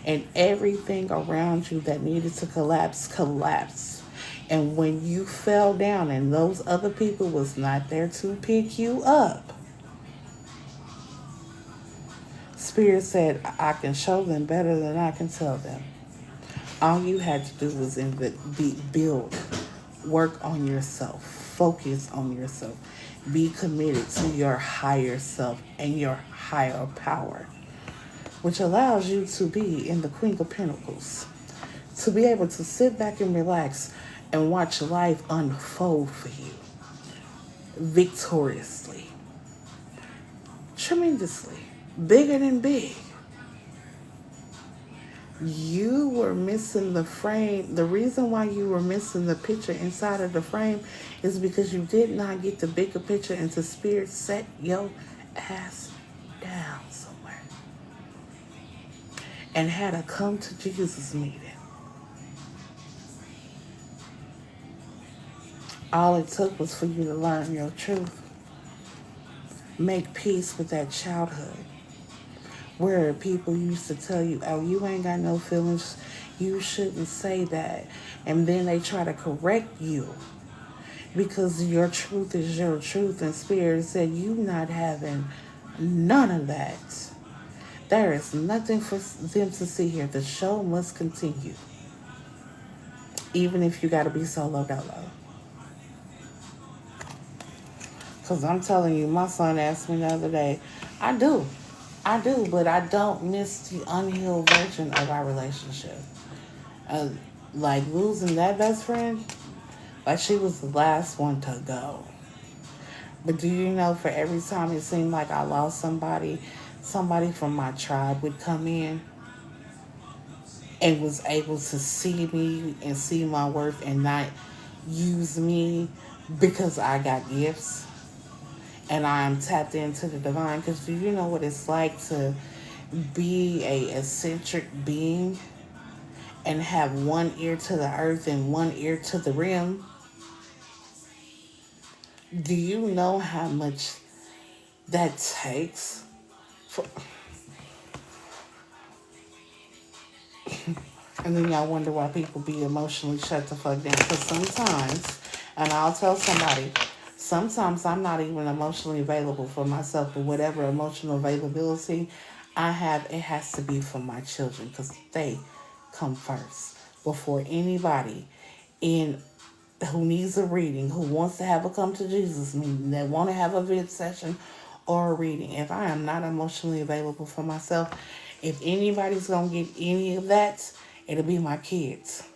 And everything around you that needed to collapse, collapsed. And when you fell down and those other people was not there to pick you up, Spirit said, I can show them better than I can tell them. All you had to do was build, work on yourself, focus on yourself, be committed to your higher self and your higher power, which allows you to be in the Queen of Pentacles, to be able to sit back and relax and watch life unfold for you victoriously, tremendously, bigger than big. You were missing the frame. The reason why you were missing the picture inside of the frame is because you did not get the bigger picture into Spirit. Set your ass down somewhere and had a come to Jesus meeting. All it took was for you to learn your truth. Make peace with that childhood where people used to tell you, oh, you ain't got no feelings, you shouldn't say that. And then they try to correct you because your truth is your truth. And Spirit said, you not having none of that. There is nothing for them to see here. The show must continue. Even if you got to be solo dolo. Because I'm telling you, my son asked me the other day, I do, but I don't miss the unhealed version of our relationship. Like losing that best friend, like she was the last one to go. But do you know, for every time it seemed like I lost somebody from my tribe would come in and was able to see me and see my worth and not use me because I got gifts. And I'm tapped into the divine. Because do you know what it's like to be a eccentric being and have one ear to the earth and one ear to the rim? Do you know how much that takes? And then y'all wonder why people be emotionally shut the fuck down. Because sometimes, and I'll tell somebody, sometimes I'm not even emotionally available for myself, but whatever emotional availability I have, it has to be for my children because they come first before anybody in who needs a reading, who wants to have a come to Jesus meeting, that want to have a vid session or a reading. If I am not emotionally available for myself, if anybody's going to get any of that, it'll be my kids.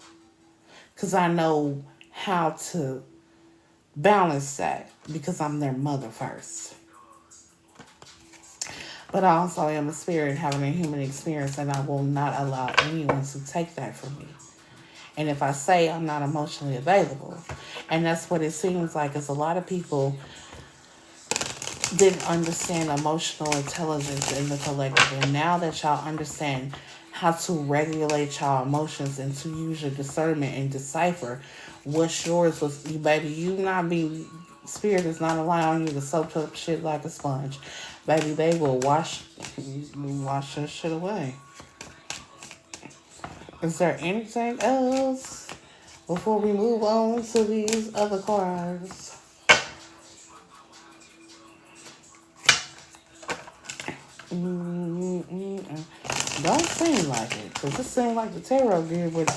Because I know how to balance that because I'm their mother first. But I also am a spirit having a human experience, and I will not allow anyone to take that from me. And if I say I'm not emotionally available, and that's what it seems like, is a lot of people didn't understand emotional intelligence in the collective. And now that y'all understand how to regulate y'all emotions and to use your discernment and decipher what's yours was you, baby, you not be, spirit is not allowing you to soak up shit like a sponge. Baby, they will wash your shit away. Is there anything else before we move on to these other cards? Don't seem like it, because it seemed like the tarot did, but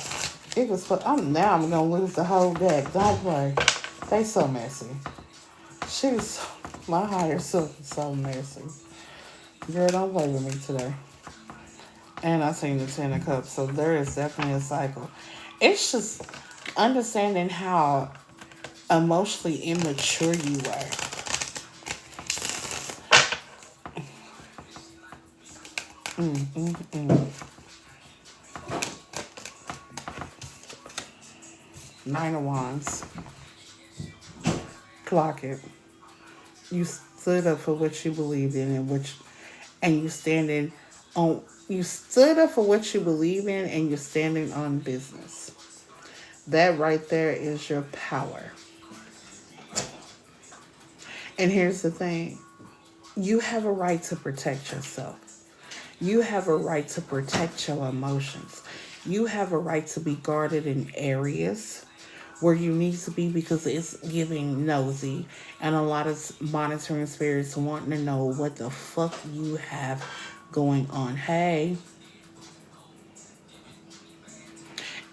it was for, I'm gonna lose the whole deck. Don't worry. They so messy. My higher self is so messy. Girl, don't play with me today. And I seen the Ten of Cups, so there is definitely a cycle. It's just understanding how emotionally immature you are. Nine of Wands. Clock it. You stood up for what you believed in and you standing on. You stood up for what you believe in, and you're standing on business. That right there is your power. And here's the thing. You have a right to protect yourself. You have a right to protect your emotions. You have a right to be guarded in areas where you need to be, because it's giving nosy and a lot of monitoring spirits wanting to know what the fuck you have going on. Hey.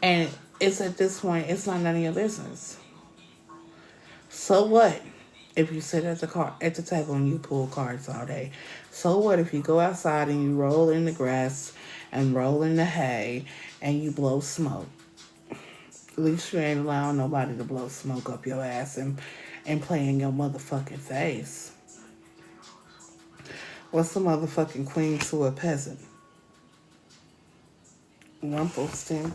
And it's at this point, it's not none of your business. So what if you sit at the table and you pull cards all day? So what if you go outside and you roll in the grass and roll in the hay and you blow smoke? At least you ain't allowing nobody to blow smoke up your ass and play in your motherfucking face. What's the motherfucking queen to a peasant? Rumpelstiltskin.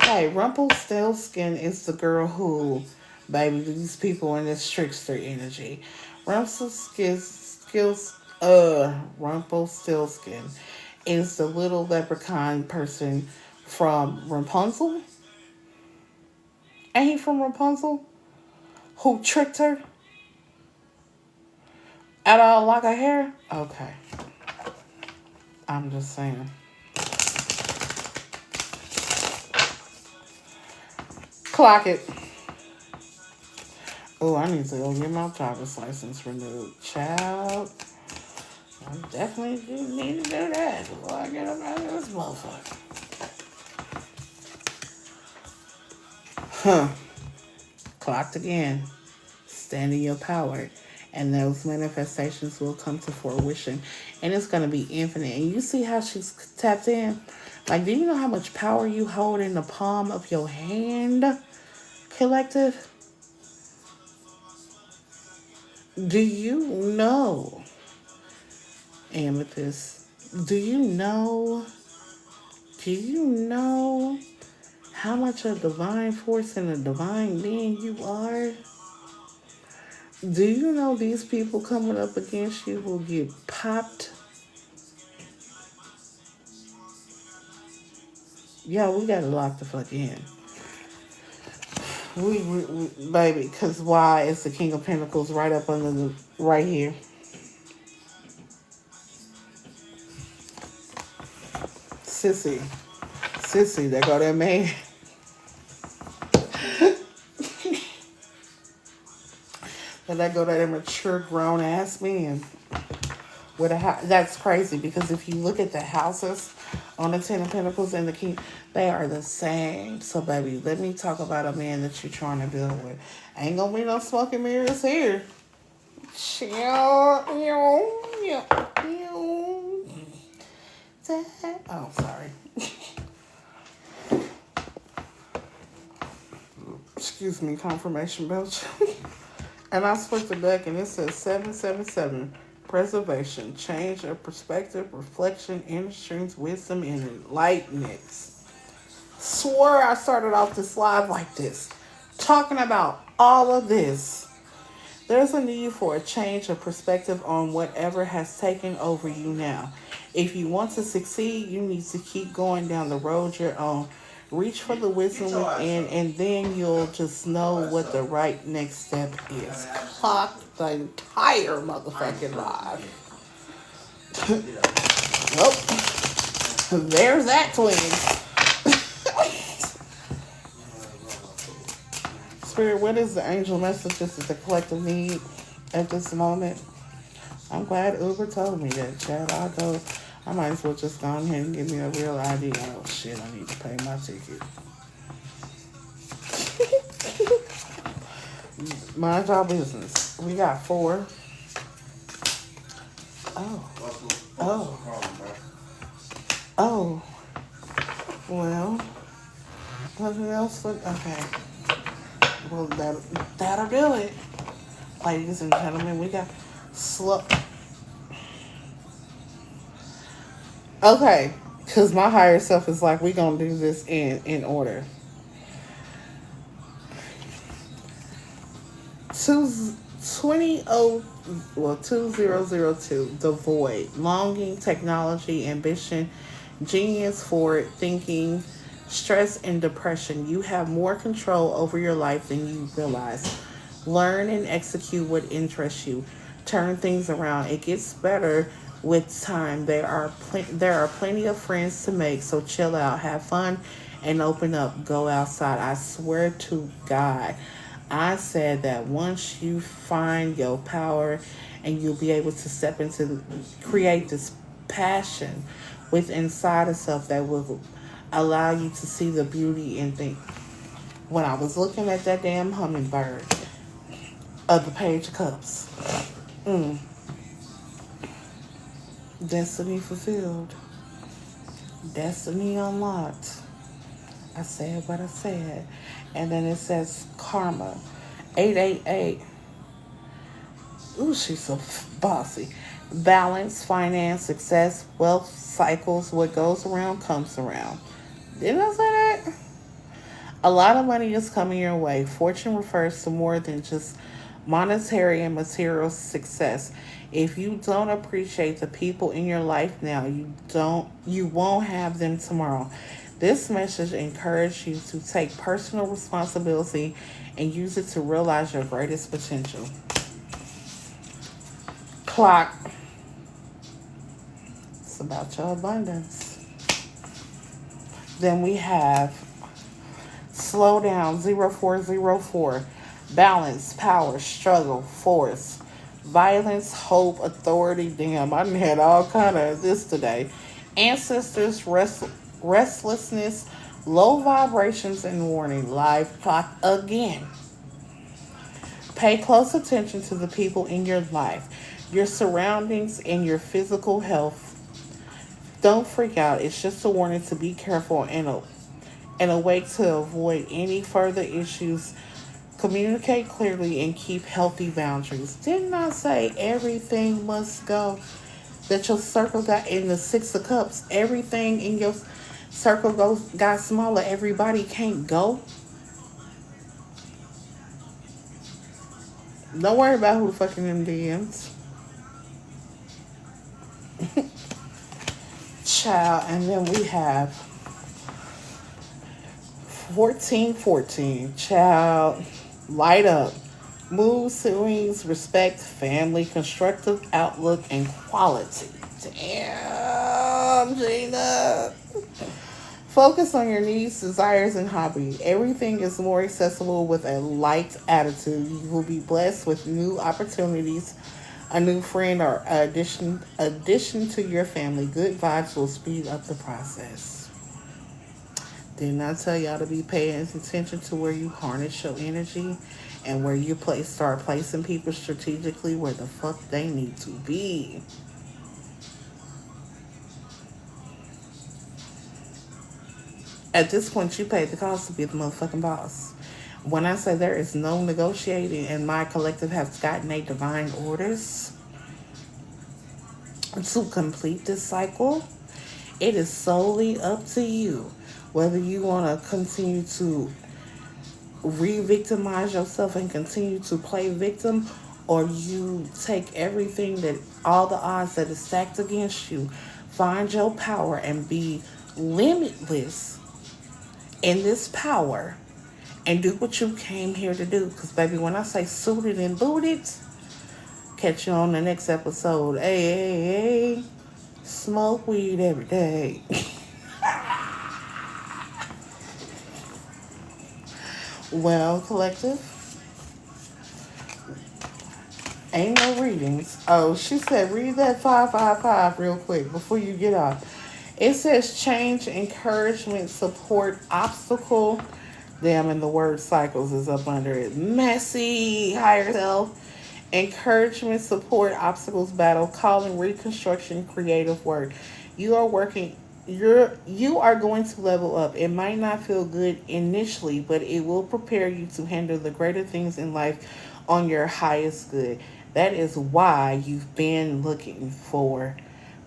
Hey, Rumpelstiltskin is the girl who, baby, these people in this trickster energy. Rumpelstiltskin is the little leprechaun person from Rapunzel. Ain't he from Rapunzel? Who tricked her? Out of a lock of hair? Okay. I'm just saying. Clock it. Oh, I need to go get my driver's license renewed. Child. I definitely do need to do that before I get up out of this motherfucker. Clocked again. Stand in your power. And those manifestations will come to fruition. And it's going to be infinite. And you see how she's tapped in? Like, do you know how much power you hold in the palm of your hand, collective? Do you know, Amethyst? Do you know how much a divine force and a divine being you are? Do you know these people coming up against you will get popped? Yeah, we gotta lock the fuck in. We baby, because why? It's the King of Pentacles right up under the, right here. Sissy. Sissy, there go that man. And there go that immature grown ass man. With a house. That's crazy because if you look at the houses on the Ten of Pentacles and the King, they are the same. So, baby, let me talk about a man that you're trying to build with. Ain't gonna be no smoking mirrors here. Chill. Oh, sorry. Excuse me, confirmation belch. And I split the deck and it says 777. Preservation, change of perspective, reflection, inner strength, wisdom, and enlightenment. Swore I started off this live like this, talking about all of this. There's a need for a change of perspective on whatever has taken over you now. If you want to succeed, you need to keep going down the road you're on. Reach for the wisdom within, and then you'll just know what the right next step is. Clock the entire motherfucking live. Well, there's that twin. Spirit, what is the angel message that the collective need at this moment? I'm glad Uber told me that, Chad. I might as well just go ahead and give me a real ID. Oh, shit, I need to pay my ticket. Mind your business. We got 4. Oh. Well, nothing else? Okay. Well, that'll do it. Ladies and gentlemen, we got slow. Okay, because my higher self is like, we gonna do this in order. 2002, the void, longing, technology, ambition, genius, forward thinking, stress, and depression. You have more control over your life than you realize. Learn and execute what interests you. Turn things around. It gets better with time. There are plenty of friends to make, so chill out, have fun, and open up. Go outside. I swear to God, I said that once you find your power and you'll be able to step into, create this passion with inside of self that will allow you to see the beauty in things. When I was looking at that damn hummingbird of the Page of Cups, destiny fulfilled, destiny unlocked. I said what I said. And then it says karma. 888. Ooh, she's so bossy. Balance, finance, success, wealth cycles. What goes around comes around. Didn't I say that? A lot of money is coming your way. Fortune refers to more than just monetary and material success. If you don't appreciate the people in your life now, you won't have them tomorrow. This message encourages you to take personal responsibility and use it to realize your greatest potential. Clock. It's about your abundance. Then we have slow down, 0404. Balance, power, struggle, force, violence, hope, authority. Damn, I done had all kind of this today. Ancestors, restlessness, low vibrations, and warning. Live clock again. Pay close attention to the people in your life, your surroundings, and your physical health. Don't freak out. It's just a warning to be careful and awake to avoid any further issues. Communicate clearly and keep healthy boundaries. Didn't I say everything must go? That your circle got in the 6 of Cups. Everything in your circle got smaller. Everybody can't go. Don't worry about who the fucking them DMs. Child, and then we have 1414. Child, light up. Mood swings, respect, family, constructive outlook, and quality. Damn, Gina. Focus on your needs, desires, and hobby. Everything is more accessible with a light attitude. You will be blessed with new opportunities, a new friend, or addition to your family. Good vibes will speed up the process. Didn't I tell y'all to be paying attention to where you harness your energy and where you start placing people strategically where the fuck they need to be? At this point, you paid the cost to be the motherfucking boss. When I say there is no negotiating and my collective has gotten a divine orders to complete this cycle, it is solely up to you whether you want to continue to re-victimize yourself and continue to play victim, or you take everything that all the odds that is stacked against you, find your power and be limitless in this power and do what you came here to do. Because baby, when I say suited and booted, catch you on the next episode. Hey, smoke weed every day. Well, collective, ain't no readings. Oh, she said read that 555 real quick before you get off. It says change, encouragement, support, obstacle. Damn, and the word cycles is up under it. Messy, higher self. Encouragement, support, obstacles, battle, calling, reconstruction, creative work. You are going to level up. It might not feel good initially, but it will prepare you to handle the greater things in life on your highest good. That is why you've been looking for.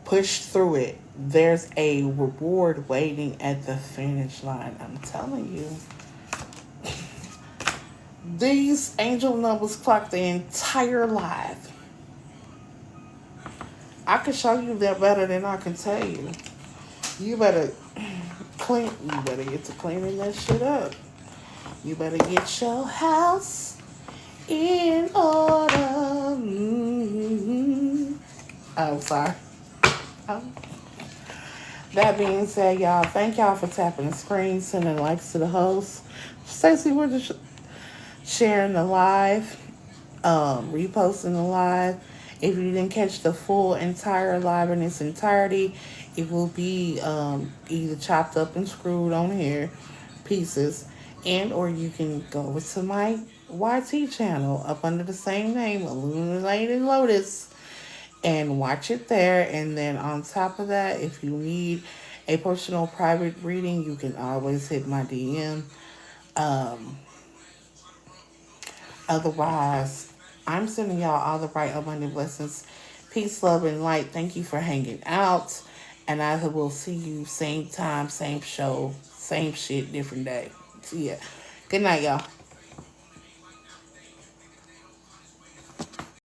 Push through it. There's a reward waiting at the finish line. I'm telling you. These angel numbers clock the entire life. I can show you that better than I can tell you. You better get to cleaning that shit up. You better get your house in order. Mm-hmm. Oh, sorry. That being said, y'all, thank y'all for tapping the screen, sending likes to the host. Stacey, we're just sharing the live, reposting the live. If you didn't catch the full entire live in its entirety, it will be either chopped up and screwed on here, pieces, and or you can go over to my YT channel up under the same name, Illuminated Lotus, and watch it there. And then on top of that, if you need a personal private reading, you can always hit my DM. Otherwise, I'm sending y'all all the right abundant blessings. Peace, love, and light. Thank you for hanging out. And I will see you same time, same show, same shit, different day. See ya. Good night, y'all.